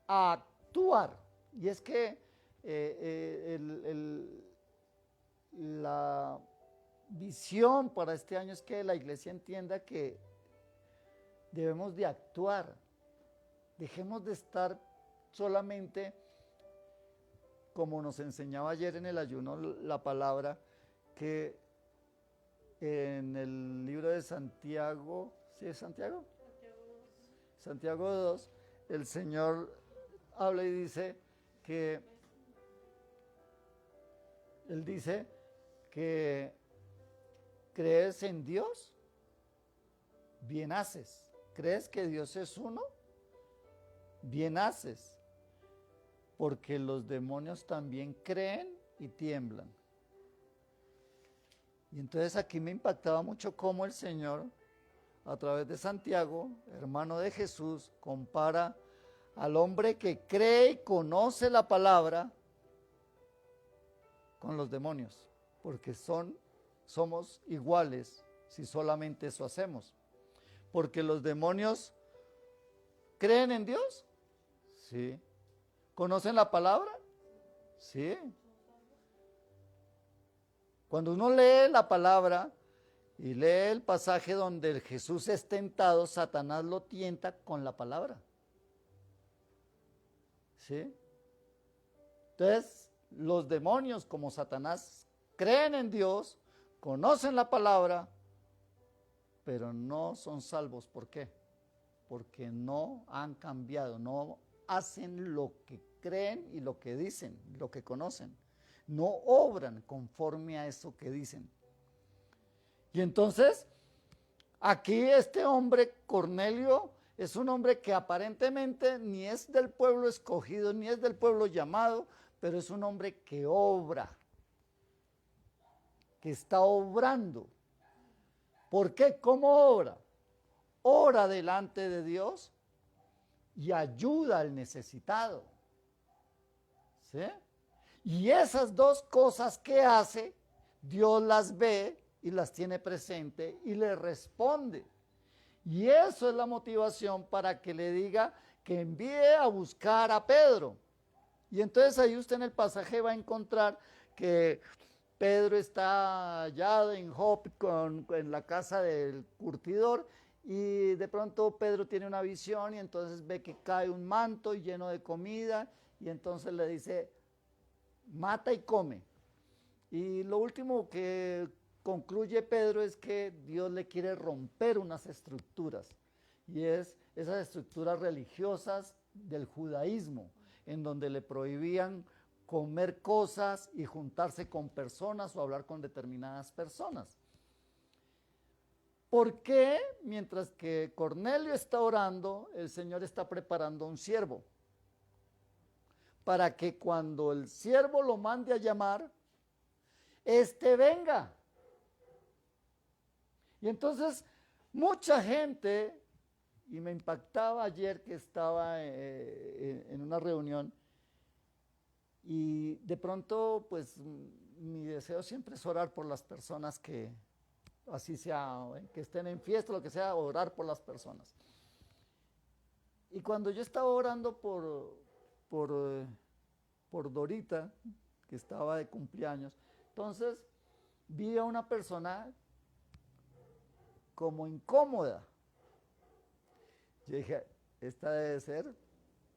a actuar. Y es que la visión para este año es que la iglesia entienda que debemos de actuar. Dejemos de estar solamente, como nos enseñaba ayer en el ayuno la palabra, que en el libro de Santiago, ¿sí es Santiago? Santiago 2, el Señor habla y dice que Él dice que crees en Dios, bien haces. ¿Crees que Dios es uno? Bien haces. Porque los demonios también creen y tiemblan. Y entonces aquí me impactaba mucho cómo el Señor, a través de Santiago, hermano de Jesús, compara al hombre que cree y conoce la palabra con los demonios, porque somos iguales si solamente eso hacemos. Porque los demonios creen en Dios, sí. ¿Conocen la palabra? ¿Sí? Cuando uno lee la palabra y lee el pasaje donde Jesús es tentado, Satanás lo tienta con la palabra. ¿Sí? Entonces, los demonios como Satanás creen en Dios, conocen la palabra, pero no son salvos. ¿Por qué? Porque no han cambiado, no hacen lo que creen y lo que dicen, lo que conocen. No obran conforme a eso que dicen. Y entonces, aquí este hombre, Cornelio, es un hombre que aparentemente ni es del pueblo escogido, ni es del pueblo llamado, pero es un hombre que obra, que está obrando. ¿Por qué? ¿Cómo obra? Ora delante de Dios y ayuda al necesitado. ¿Sí? Y esas dos cosas que hace, Dios las ve y las tiene presente y le responde. Y eso es la motivación para que le diga que envíe a buscar a Pedro. Y entonces ahí usted en el pasaje va a encontrar que Pedro está allá en Jope en la casa del curtidor y de pronto Pedro tiene una visión y entonces ve que cae un manto lleno de comida y entonces le dice, mata y come. Y lo último que concluye Pedro es que Dios le quiere romper unas estructuras y es esas estructuras religiosas del judaísmo en donde le prohibían comer cosas y juntarse con personas o hablar con determinadas personas. ¿Por qué? Mientras que Cornelio está orando, el Señor está preparando un siervo para que cuando el siervo lo mande a llamar, éste venga. Y entonces mucha gente, y me impactaba ayer que estaba en una reunión, y de pronto pues mi deseo siempre es orar por las personas que, así sea, que estén en fiesta, lo que sea, orar por las personas. Y cuando yo estaba orando por Dorita, que estaba de cumpleaños, entonces vi a una persona como incómoda. Yo dije, esta debe ser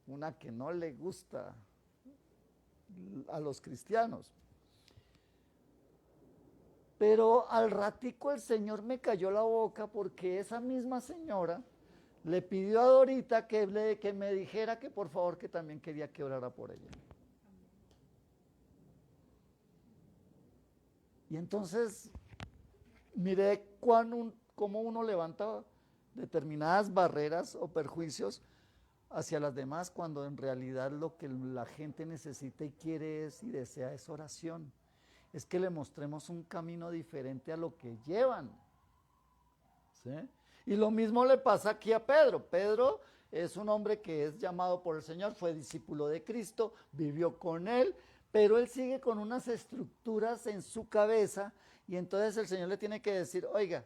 una que no le gusta a los cristianos. Pero al ratico el Señor me cayó la boca porque esa misma señora le pidió a Dorita que me dijera que por favor que también quería que orara por ella. Y entonces miré cómo uno levanta determinadas barreras o perjuicios hacia las demás cuando en realidad lo que la gente necesita y quiere y desea es oración. Es que le mostremos un camino diferente a lo que llevan. ¿Sí? Y lo mismo le pasa aquí a Pedro. Pedro es un hombre que es llamado por el Señor, fue discípulo de Cristo, vivió con él, pero él sigue con unas estructuras en su cabeza y entonces el Señor le tiene que decir, oiga,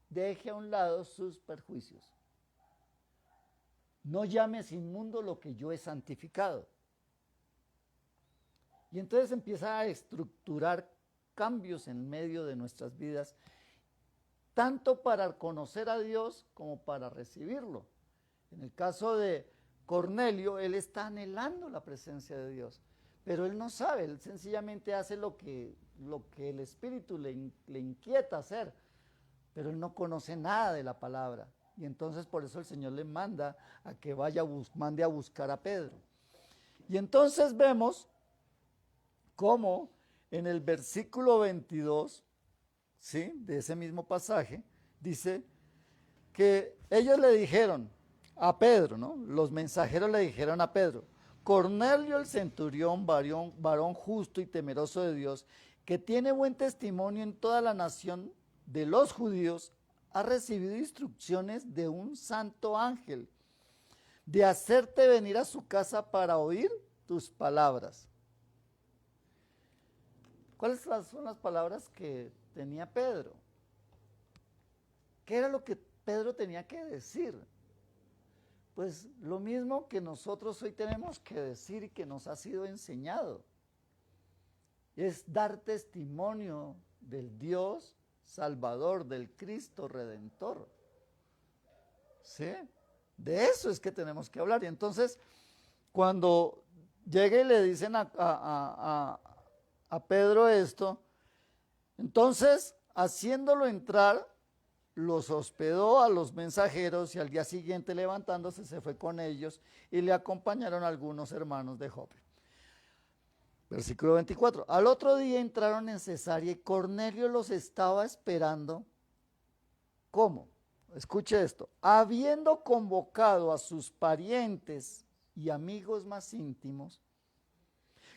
deje a un lado sus perjuicios. No llames inmundo lo que yo he santificado. Y entonces empieza a estructurar cambios en medio de nuestras vidas, tanto para conocer a Dios como para recibirlo. En el caso de Cornelio, él está anhelando la presencia de Dios, pero él no sabe, él sencillamente hace lo que el Espíritu le inquieta hacer, pero él no conoce nada de la palabra. Y entonces por eso el Señor le manda a que mande a buscar a Pedro. Y entonces vemos cómo en el versículo 22, ¿sí?, de ese mismo pasaje, dice que ellos le dijeron a Pedro, ¿no? Los mensajeros le dijeron a Pedro, Cornelio el centurión, varón justo y temeroso de Dios, que tiene buen testimonio en toda la nación de los judíos, ha recibido instrucciones de un santo ángel de hacerte venir a su casa para oír tus palabras. ¿Cuáles son las palabras que tenía Pedro? ¿Qué era lo que Pedro tenía que decir? Pues lo mismo que nosotros hoy tenemos que decir y que nos ha sido enseñado. es dar testimonio del Dios Salvador, del Cristo Redentor. ¿Sí? De eso es que tenemos que hablar. Y entonces, cuando llega y le dicen a Pedro esto, entonces, haciéndolo entrar, los hospedó a los mensajeros y al día siguiente levantándose se fue con ellos y le acompañaron algunos hermanos de Jope. Versículo 24. Al otro día entraron en Cesarea y Cornelio los estaba esperando. ¿Cómo? Escuche esto. Habiendo convocado a sus parientes y amigos más íntimos,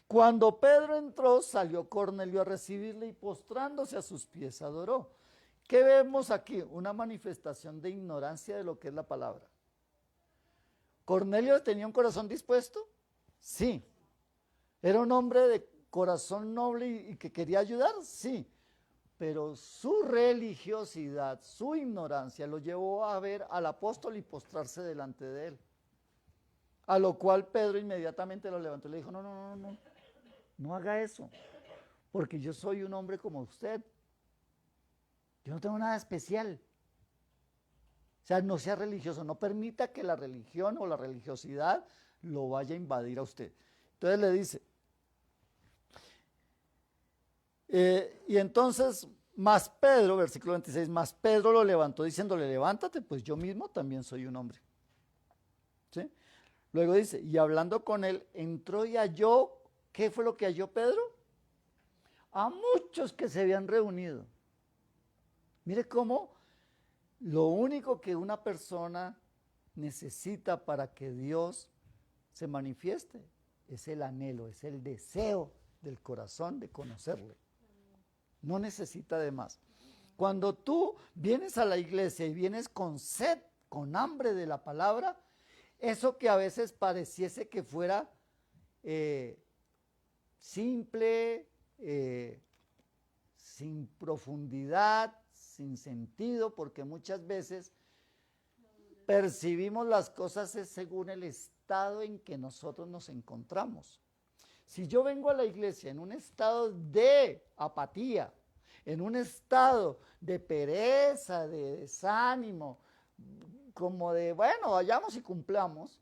cuando Pedro entró, salió Cornelio a recibirle y postrándose a sus pies adoró. ¿Qué vemos aquí? Una manifestación de ignorancia de lo que es la palabra. ¿Cornelio tenía un corazón dispuesto? Sí. ¿Era un hombre de corazón noble y que quería ayudar? Sí. Pero su religiosidad, su ignorancia lo llevó a ver al apóstol y postrarse delante de él. A lo cual Pedro inmediatamente lo levantó y le dijo, no haga eso, porque yo soy un hombre como usted. Yo no tengo nada especial. O sea, no sea religioso, no permita que la religión o la religiosidad lo vaya a invadir a usted. Entonces le dice, y entonces, más Pedro, versículo 26, más Pedro lo levantó diciéndole, levántate, pues yo mismo también soy un hombre. ¿Sí? Luego dice, y hablando con él, entró y halló, ¿qué fue lo que halló Pedro? A muchos que se habían reunido. Mire cómo lo único que una persona necesita para que Dios se manifieste es el anhelo, es el deseo del corazón de conocerle. No necesita de más. Cuando tú vienes a la iglesia y vienes con sed, con hambre de la palabra, eso que a veces pareciese que fuera simple, sin profundidad, sin sentido, porque muchas veces percibimos las cosas según el estado en que nosotros nos encontramos. Si yo vengo a la iglesia en un estado de apatía, en un estado de pereza, de desánimo, como de, bueno, vayamos y cumplamos,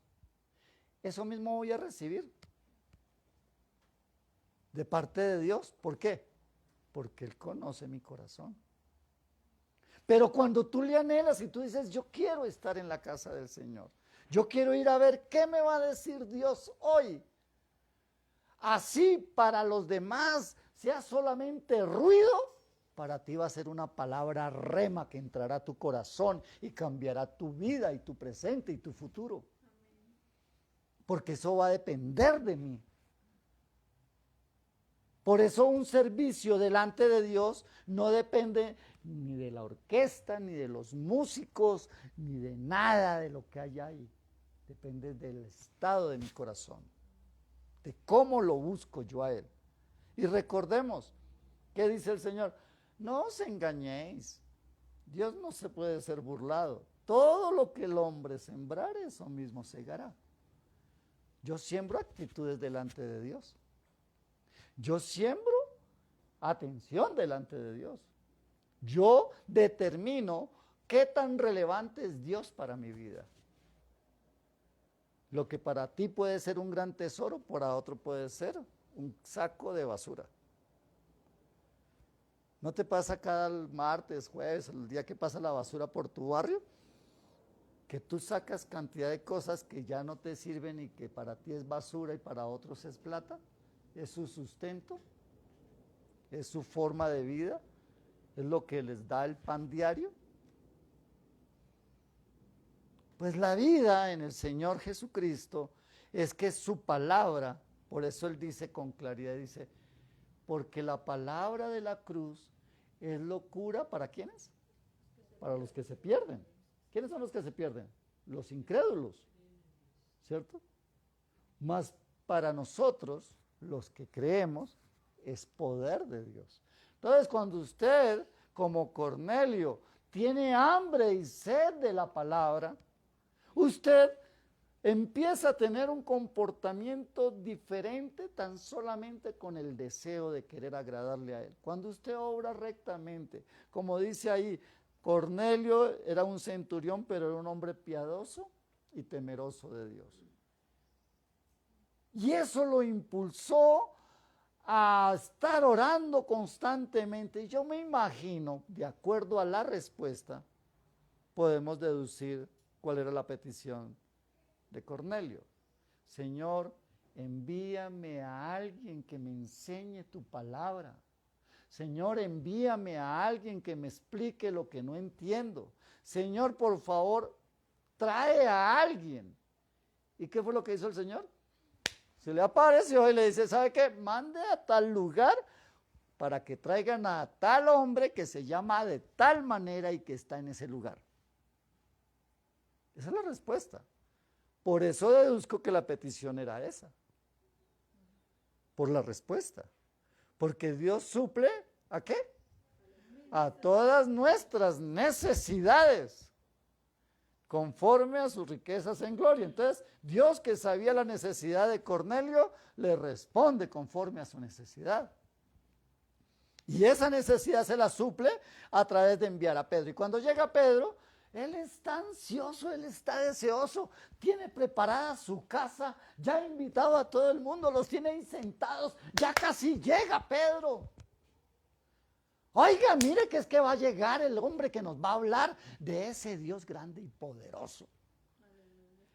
eso mismo voy a recibir de parte de Dios. ¿Por qué? Porque Él conoce mi corazón. Pero cuando tú le anhelas y tú dices, yo quiero estar en la casa del Señor, yo quiero ir a ver qué me va a decir Dios hoy, así para los demás sea solamente ruido, para ti va a ser una palabra rema que entrará a tu corazón y cambiará tu vida y tu presente y tu futuro. Porque eso va a depender de mí. Por eso un servicio delante de Dios no depende ni de la orquesta, ni de los músicos, ni de nada de lo que hay ahí. Depende del estado de mi corazón, de cómo lo busco yo a Él. Y recordemos, ¿qué dice el Señor? No os engañéis, Dios no se puede ser burlado. Todo lo que el hombre sembrare, eso mismo segará. Yo siembro actitudes delante de Dios. Yo siembro atención delante de Dios. Yo determino qué tan relevante es Dios para mi vida. Lo que para ti puede ser un gran tesoro, para otro puede ser un saco de basura. ¿No te pasa cada martes, jueves, el día que pasa la basura por tu barrio? Que tú sacas cantidad de cosas que ya no te sirven y que para ti es basura y para otros es plata. Es su sustento, es su forma de vida, es lo que les da el pan diario. Pues la vida en el Señor Jesucristo es que su palabra, por eso Él dice con claridad, dice, porque la palabra de la cruz es locura, ¿para quiénes? Para los que se pierden. ¿Quiénes son los que se pierden? Los incrédulos, ¿cierto? Mas para nosotros, los que creemos, es poder de Dios. Entonces, cuando usted, como Cornelio, tiene hambre y sed de la palabra, usted empieza a tener un comportamiento diferente tan solamente con el deseo de querer agradarle a él. Cuando usted obra rectamente, como dice ahí, Cornelio era un centurión, pero era un hombre piadoso y temeroso de Dios. Y eso lo impulsó a estar orando constantemente. Y yo me imagino, de acuerdo a la respuesta, podemos deducir cuál era la petición de Cornelio. Señor, envíame a alguien que me enseñe tu palabra. Señor, envíame a alguien que me explique lo que no entiendo. Señor, por favor, trae a alguien. ¿Y qué fue lo que hizo el Señor? Se le apareció y le dice, ¿sabe qué? Mande a tal lugar para que traigan a tal hombre que se llama de tal manera y que está en ese lugar. Esa es la respuesta. Por eso deduzco que la petición era esa. Por la respuesta. Porque Dios suple, ¿a qué? A todas nuestras necesidades, conforme a sus riquezas en gloria. Entonces, Dios, que sabía la necesidad de Cornelio, le responde conforme a su necesidad. Y esa necesidad se la suple a través de enviar a Pedro. Y cuando llega Pedro, él está ansioso, él está deseoso, tiene preparada su casa, ya ha invitado a todo el mundo, los tiene ahí sentados, ya casi llega Pedro. Oiga, mire que es que va a llegar el hombre que nos va a hablar de ese Dios grande y poderoso.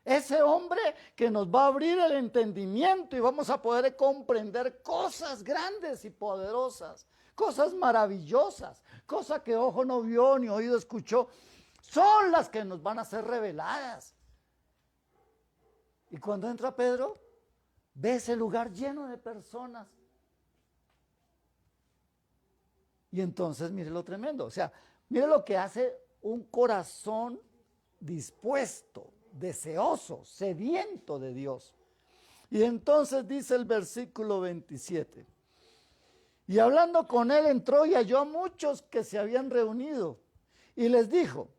Ese hombre que nos va a abrir el entendimiento y vamos a poder comprender cosas grandes y poderosas, cosas maravillosas, cosas que ojo no vio ni oído escuchó, son las que nos van a ser reveladas. Y cuando entra Pedro, ve ese lugar lleno de personas. Y entonces mire lo tremendo, o sea, mire lo que hace un corazón dispuesto, deseoso, sediento de Dios. Y entonces dice el versículo 27, y hablando con él entró y halló a muchos que se habían reunido y les dijo,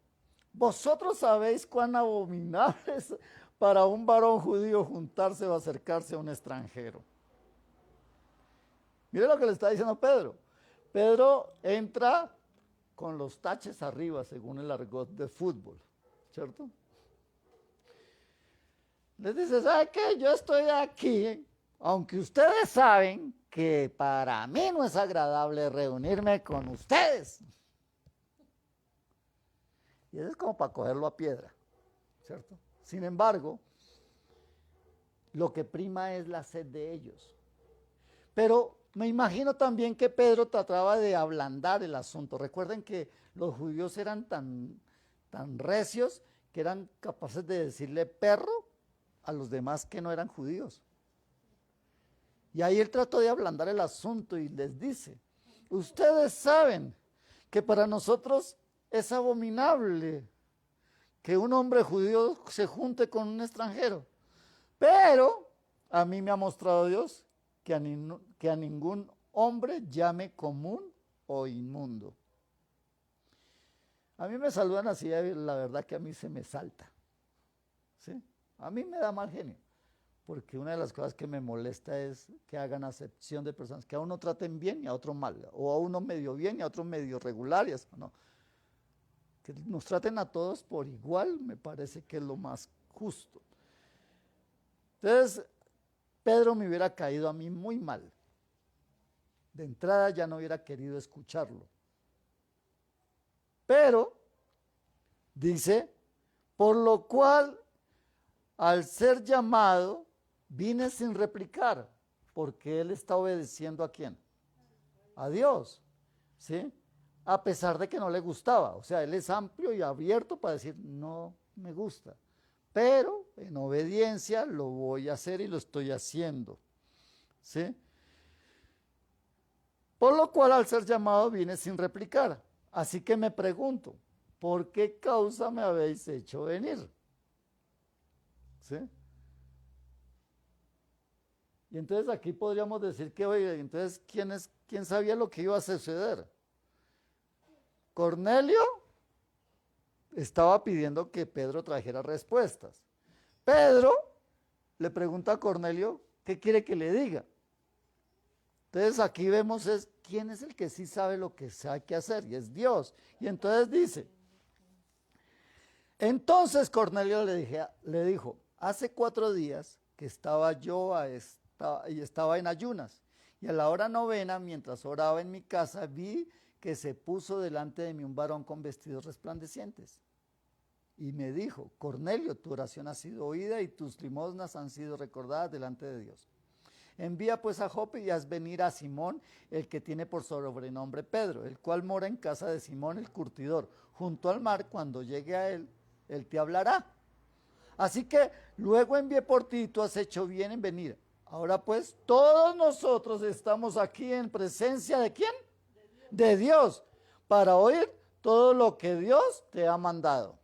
vosotros sabéis cuán abominable es para un varón judío juntarse o acercarse a un extranjero. Mire lo que le está diciendo Pedro. Pedro entra con los taches arriba, según el argot de fútbol, ¿cierto? Les dice, ¿sabe qué? Yo estoy aquí, aunque ustedes saben que para mí no es agradable reunirme con ustedes. Y eso es como para cogerlo a piedra, ¿cierto? Sin embargo, lo que prima es la sed de ellos. Pero me imagino también que Pedro trataba de ablandar el asunto. Recuerden que los judíos eran tan recios que eran capaces de decirle perro a los demás que no eran judíos. Y ahí él trató de ablandar el asunto y les dice, ustedes saben que para nosotros es abominable que un hombre judío se junte con un extranjero, pero a mí me ha mostrado Dios que a ningún hombre llame común o inmundo. A mí me saludan así, la verdad que a mí se me salta, ¿sí? A mí me da mal genio, porque una de las cosas que me molesta es que hagan acepción de personas, que a uno traten bien y a otro mal, o a uno medio bien y a otro medio regular, y eso, no. Que nos traten a todos por igual, me parece que es lo más justo. Entonces, Pedro me hubiera caído a mí muy mal. De entrada ya no hubiera querido escucharlo. Pero, dice, por lo cual, al ser llamado, vine sin replicar, porque él está obedeciendo ¿a quién? A Dios, ¿sí? A pesar de que no le gustaba. O sea, él es amplio y abierto para decir, no me gusta. Pero en obediencia lo voy a hacer y lo estoy haciendo, ¿sí? Por lo cual, al ser llamado, vine sin replicar. Así que me pregunto, ¿por qué causa me habéis hecho venir? ¿Sí? Y entonces aquí podríamos decir que, oye, entonces, ¿quién sabía lo que iba a suceder? Cornelio estaba pidiendo que Pedro trajera respuestas, Pedro le pregunta a Cornelio qué quiere que le diga. Entonces aquí vemos quién es el que sí sabe lo que hay que hacer, y es Dios. Y entonces dice, entonces Cornelio le dijo, hace 4 días que estaba en ayunas, y a la hora novena, mientras oraba en mi casa, vi que se puso delante de mí un varón con vestidos resplandecientes. Y me dijo, Cornelio, tu oración ha sido oída y tus limosnas han sido recordadas delante de Dios. Envía pues a Jope y haz venir a Simón, el que tiene por sobrenombre Pedro, el cual mora en casa de Simón el curtidor, junto al mar. Cuando llegue a él, él te hablará. Así que luego envié por ti y tú has hecho bien en venir. Ahora pues, todos nosotros estamos aquí en presencia ¿de quién? De Dios, para oír todo lo que Dios te ha mandado.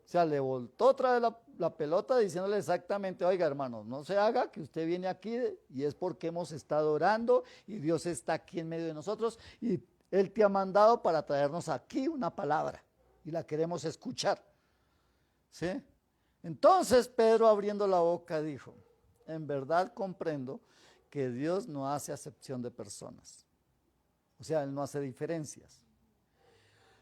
O sea, le voltó otra vez la pelota diciéndole exactamente, oiga hermanos, no se haga que usted viene aquí y es porque hemos estado orando y Dios está aquí en medio de nosotros y Él te ha mandado para traernos aquí una palabra y la queremos escuchar. ¿Sí? Entonces Pedro, abriendo la boca, dijo, en verdad comprendo que Dios no hace acepción de personas. O sea, Él no hace diferencias,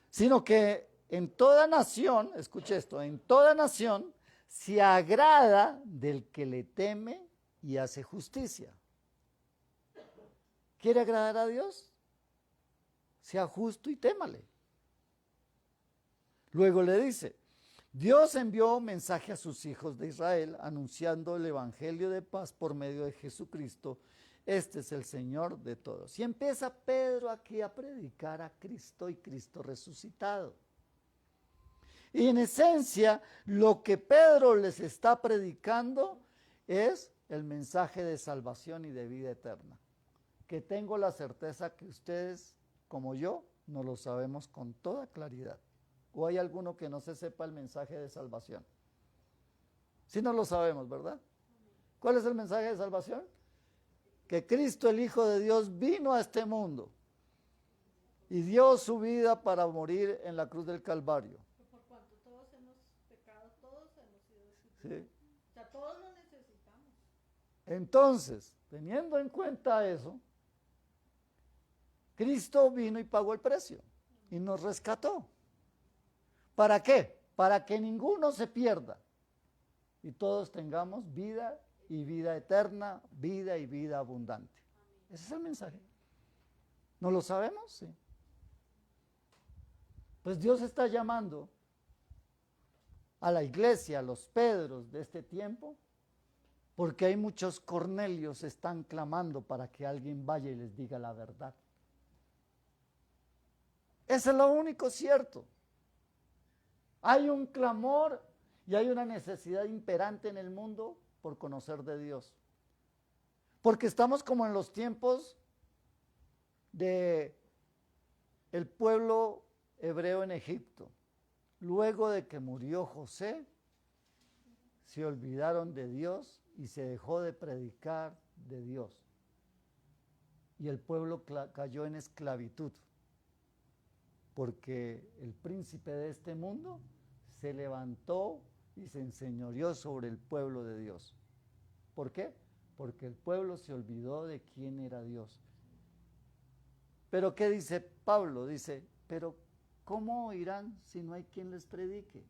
sino que en toda nación, escuche esto, en toda nación se agrada del que le teme y hace justicia. ¿Quiere agradar a Dios? Sea justo y témale. Luego le dice, Dios envió mensaje a sus hijos de Israel anunciando el evangelio de paz por medio de Jesucristo. Este es el Señor de todos. Y empieza Pedro aquí a predicar a Cristo y Cristo resucitado. Y en esencia, lo que Pedro les está predicando es el mensaje de salvación y de vida eterna. Que tengo la certeza que ustedes, como yo, no lo sabemos con toda claridad. ¿O hay alguno que no se sepa el mensaje de salvación? Sí, no lo sabemos, ¿verdad? ¿Cuál es el mensaje de salvación? Que Cristo, el Hijo de Dios, vino a este mundo y dio su vida para morir en la cruz del Calvario.
Por cuanto todos hemos pecado, todos hemos sido
Sí.
O sea, todos lo necesitamos.
Entonces, teniendo en cuenta eso, Cristo vino y pagó el precio y nos rescató. ¿Para qué? Para que ninguno se pierda y todos tengamos vida y vida eterna, vida y vida abundante. Ese es el mensaje. ¿No lo sabemos? Sí. Pues Dios está llamando a la iglesia, a los Pedros de este tiempo, porque hay muchos Cornelios que están clamando para que alguien vaya y les diga la verdad. Eso es lo único cierto. Hay un clamor y hay una necesidad imperante en el mundo por conocer de Dios. Porque estamos como en los tiempos de el pueblo hebreo en Egipto. Luego de que murió José, se olvidaron de Dios y se dejó de predicar de Dios. Y el pueblo cayó en esclavitud. Porque el príncipe de este mundo se levantó y se enseñoreó sobre el pueblo de Dios. ¿Por qué? Porque el pueblo se olvidó de quién era Dios. Pero ¿qué dice Pablo? Dice, pero ¿cómo oirán si no hay quien les predique?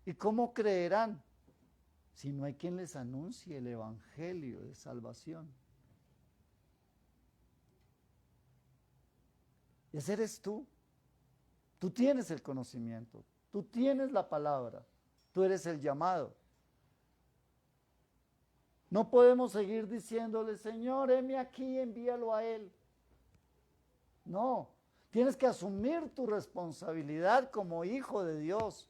¿Y cómo creerán si no hay quien les anuncie el evangelio de salvación? Ese eres tú. Tú tienes el conocimiento, tú tienes la palabra, tú eres el llamado. No podemos seguir diciéndole, Señor, heme aquí, envíalo a Él. No, tienes que asumir tu responsabilidad como hijo de Dios.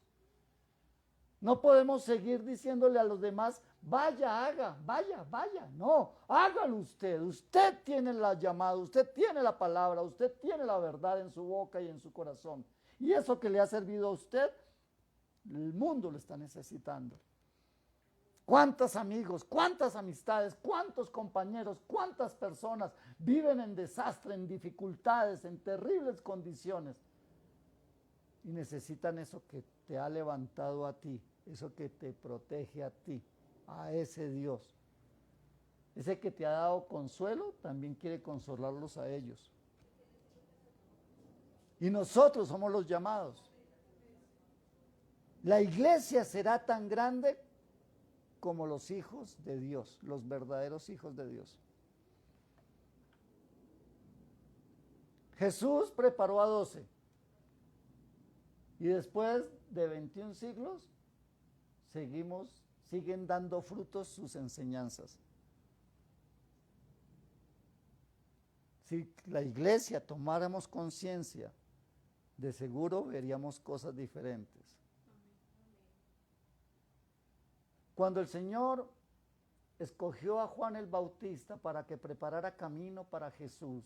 No podemos seguir diciéndole a los demás, vaya, haga, vaya, vaya. No, hágalo usted. Usted tiene la llamada, usted tiene la palabra, usted tiene la verdad en su boca y en su corazón. Y eso que le ha servido a usted, el mundo lo está necesitando. ¿Cuántos amigos, cuántas amistades, cuántos compañeros, cuántas personas viven en desastre, en dificultades, en terribles condiciones? Y necesitan eso que te ha levantado a ti, eso que te protege a ti, a ese Dios. Ese que te ha dado consuelo, también quiere consolarlos a ellos. Y nosotros somos los llamados. La iglesia será tan grande como los hijos de Dios, los verdaderos hijos de Dios. Jesús preparó a 12. Y después de 21 siglos, siguen dando frutos sus enseñanzas. Si la iglesia tomáramos conciencia, de seguro veríamos cosas diferentes. Cuando el Señor escogió a Juan el Bautista para que preparara camino para Jesús,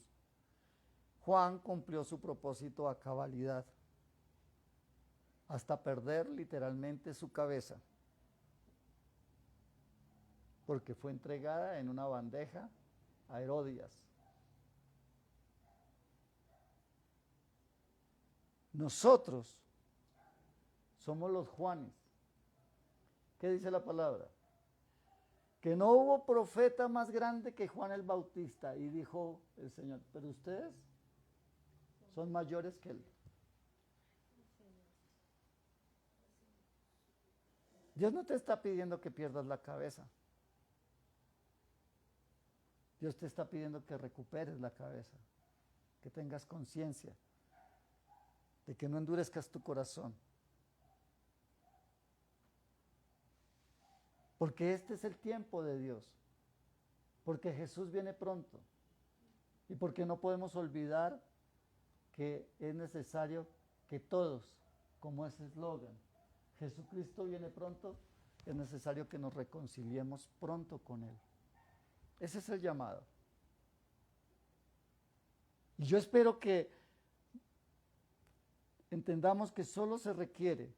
Juan cumplió su propósito a cabalidad, hasta perder literalmente su cabeza, porque fue entregada en una bandeja a Herodías. Nosotros somos los Juanes. ¿Qué dice la palabra? Que no hubo profeta más grande que Juan el Bautista. Y dijo el Señor, pero ustedes son mayores que él. Dios no te está pidiendo que pierdas la cabeza. Dios te está pidiendo que recuperes la cabeza, que tengas conciencia de que no endurezcas tu corazón. Porque este es el tiempo de Dios. Porque Jesús viene pronto. Y porque no podemos olvidar que es necesario que todos, como ese eslogan, Jesucristo viene pronto, es necesario que nos reconciliemos pronto con Él. Ese es el llamado. Y yo espero que entendamos que solo se requiere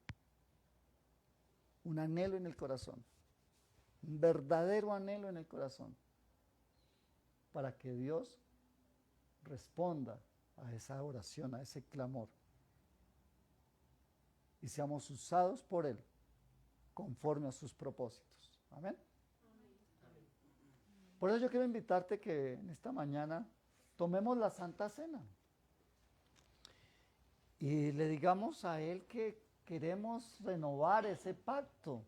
un anhelo en el corazón, un verdadero anhelo en el corazón, para que Dios responda a esa oración, a ese clamor, y seamos usados por Él conforme a sus propósitos. Amén. Por eso yo quiero invitarte que en esta mañana tomemos la Santa Cena y le digamos a Él que queremos renovar ese pacto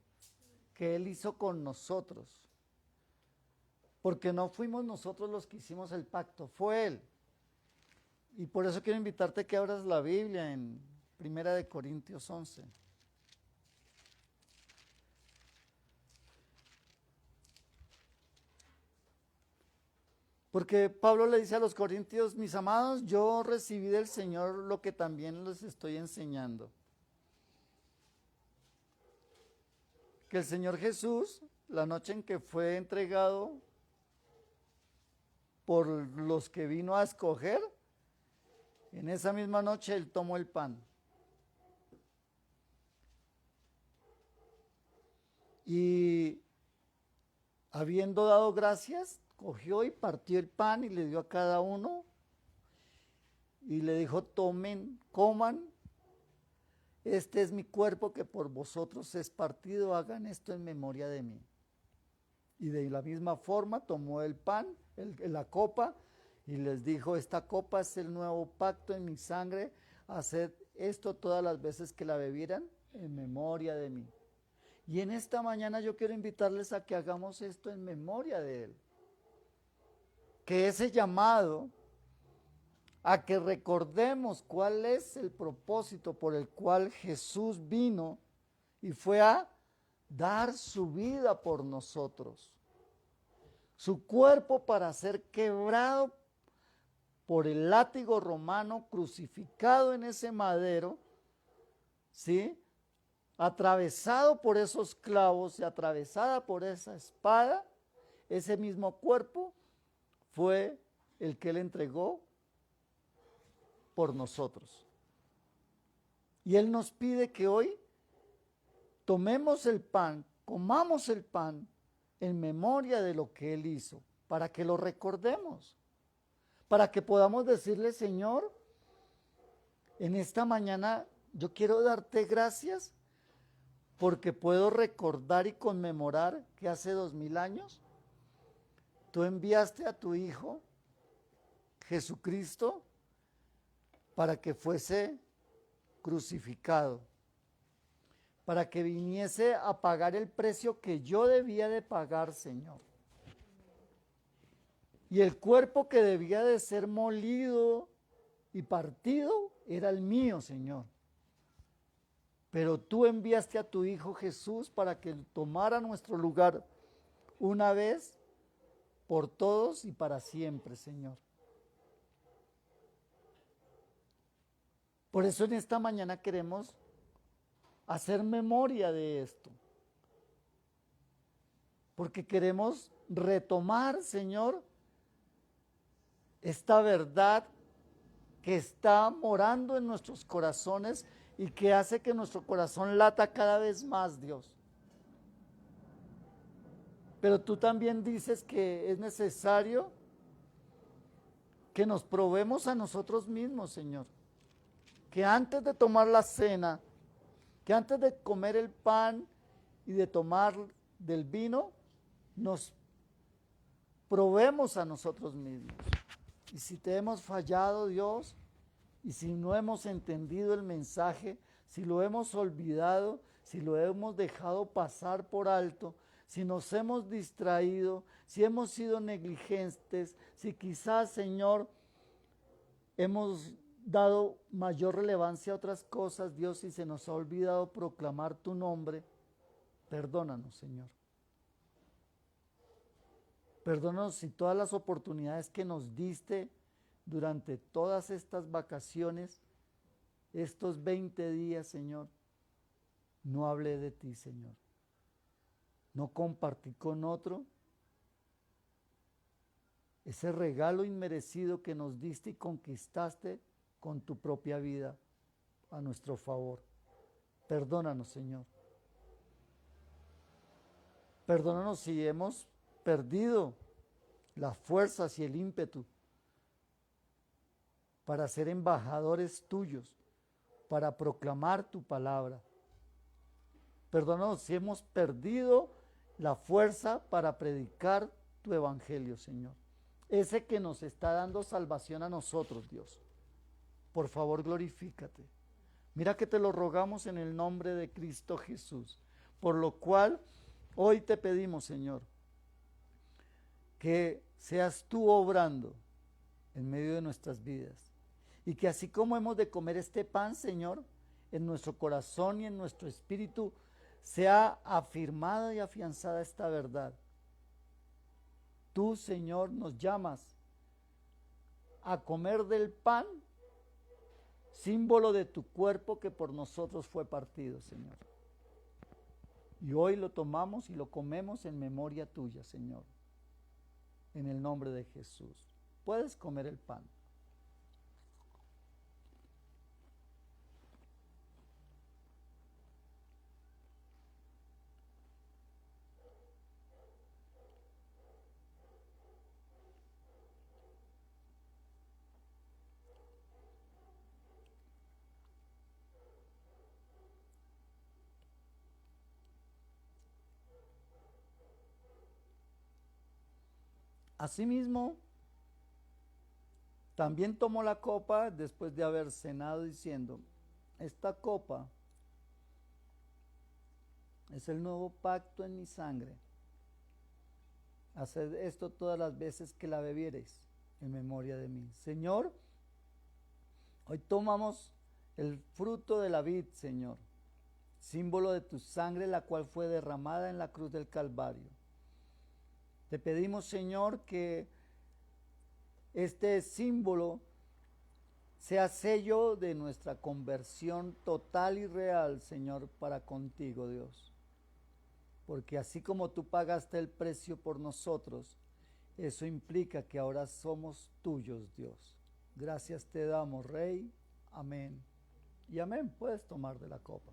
que Él hizo con nosotros. Porque no fuimos nosotros los que hicimos el pacto, fue Él. Y por eso quiero invitarte que abras la Biblia en 1 Corintios 11. Porque Pablo le dice a los corintios, mis amados, yo recibí del Señor lo que también les estoy enseñando. Que el Señor Jesús, la noche en que fue entregado por los que vino a escoger, en esa misma noche Él tomó el pan. Y habiendo dado gracias, cogió y partió el pan y le dio a cada uno y le dijo, tomen, coman, este es mi cuerpo que por vosotros es partido, hagan esto en memoria de mí. Y de la misma forma tomó el pan, la copa, y les dijo, esta copa es el nuevo pacto en mi sangre, haced esto todas las veces que la bebieran en memoria de mí. Y en esta mañana yo quiero invitarles a que hagamos esto en memoria de Él. Que ese llamado a que recordemos cuál es el propósito por el cual Jesús vino y fue a dar su vida por nosotros, su cuerpo para ser quebrado por el látigo romano, crucificado en ese madero, ¿sí? Atravesado por esos clavos y atravesada por esa espada, ese mismo cuerpo fue el que Él entregó por nosotros. Y Él nos pide que hoy tomemos el pan, comamos el pan en memoria de lo que Él hizo, para que lo recordemos, para que podamos decirle, Señor, en esta mañana yo quiero darte gracias porque puedo recordar y conmemorar que hace 2000 años tú enviaste a tu Hijo Jesucristo para que fuese crucificado, para que viniese a pagar el precio que yo debía de pagar, Señor. Y el cuerpo que debía de ser molido y partido era el mío, Señor. Pero tú enviaste a tu Hijo Jesús para que tomara nuestro lugar una vez por todos y para siempre, Señor. Por eso en esta mañana queremos hacer memoria de esto. Porque queremos retomar, Señor, esta verdad que está morando en nuestros corazones y que hace que nuestro corazón lata cada vez más, Dios. Pero tú también dices que es necesario que nos probemos a nosotros mismos, Señor. Que antes de tomar la cena, que antes de comer el pan y de tomar del vino, nos probemos a nosotros mismos. Y si te hemos fallado, Dios, y si no hemos entendido el mensaje, si lo hemos olvidado, si lo hemos dejado pasar por alto, si nos hemos distraído, si hemos sido negligentes, si quizás, Señor, hemos dado mayor relevancia a otras cosas, Dios, y se nos ha olvidado proclamar tu nombre, perdónanos, Señor. Perdónanos si todas las oportunidades que nos diste durante todas estas vacaciones, estos 20 días, Señor, no hablé de ti, Señor. No compartí con otro ese regalo inmerecido que nos diste y conquistaste con tu propia vida a nuestro favor. Perdónanos, Señor. Perdónanos si hemos perdido las fuerzas y el ímpetu para ser embajadores tuyos, para proclamar tu palabra. Perdónanos si hemos perdido la fuerza para predicar tu evangelio, Señor. Ese que nos está dando salvación a nosotros, Dios. Por favor, glorifícate. Mira que te lo rogamos en el nombre de Cristo Jesús. Por lo cual, hoy te pedimos, Señor, que seas tú obrando en medio de nuestras vidas. Y que así como hemos de comer este pan, Señor, en nuestro corazón y en nuestro espíritu, sea afirmada y afianzada esta verdad. Tú, Señor, nos llamas a comer del pan, símbolo de tu cuerpo que por nosotros fue partido, Señor. Y hoy lo tomamos y lo comemos en memoria tuya, Señor. En el nombre de Jesús. Puedes comer el pan. Asimismo, también tomó la copa después de haber cenado diciendo, esta copa es el nuevo pacto en mi sangre. Haced esto todas las veces que la bebiereis en memoria de mí. Señor, hoy tomamos el fruto de la vid, Señor, símbolo de tu sangre, la cual fue derramada en la cruz del Calvario. Te pedimos, Señor, que este símbolo sea sello de nuestra conversión total y real, Señor, para contigo, Dios. Porque así como tú pagaste el precio por nosotros, eso implica que ahora somos tuyos, Dios. Gracias te damos, Rey. Amén. Y amén. Puedes tomar de la copa.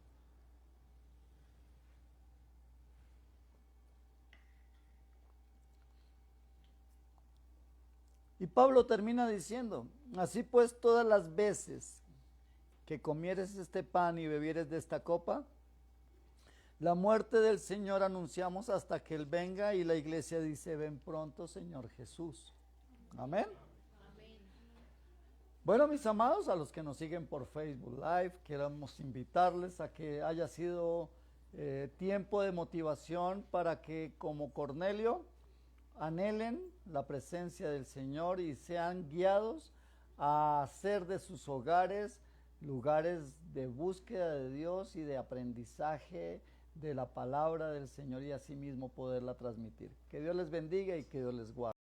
Y Pablo termina diciendo, así pues todas las veces que comieres este pan y bebieres de esta copa, La muerte del Señor anunciamos hasta que Él venga y la iglesia dice, ven pronto, Señor Jesús. Amén. Bueno, mis amados, a los que nos siguen por Facebook Live, queremos invitarles a que haya sido tiempo de motivación para que, como Cornelio, anhelen la presencia del Señor y sean guiados a hacer de sus hogares lugares de búsqueda de Dios y de aprendizaje de la palabra del Señor y asimismo poderla transmitir. Que Dios les bendiga y que Dios les guarde.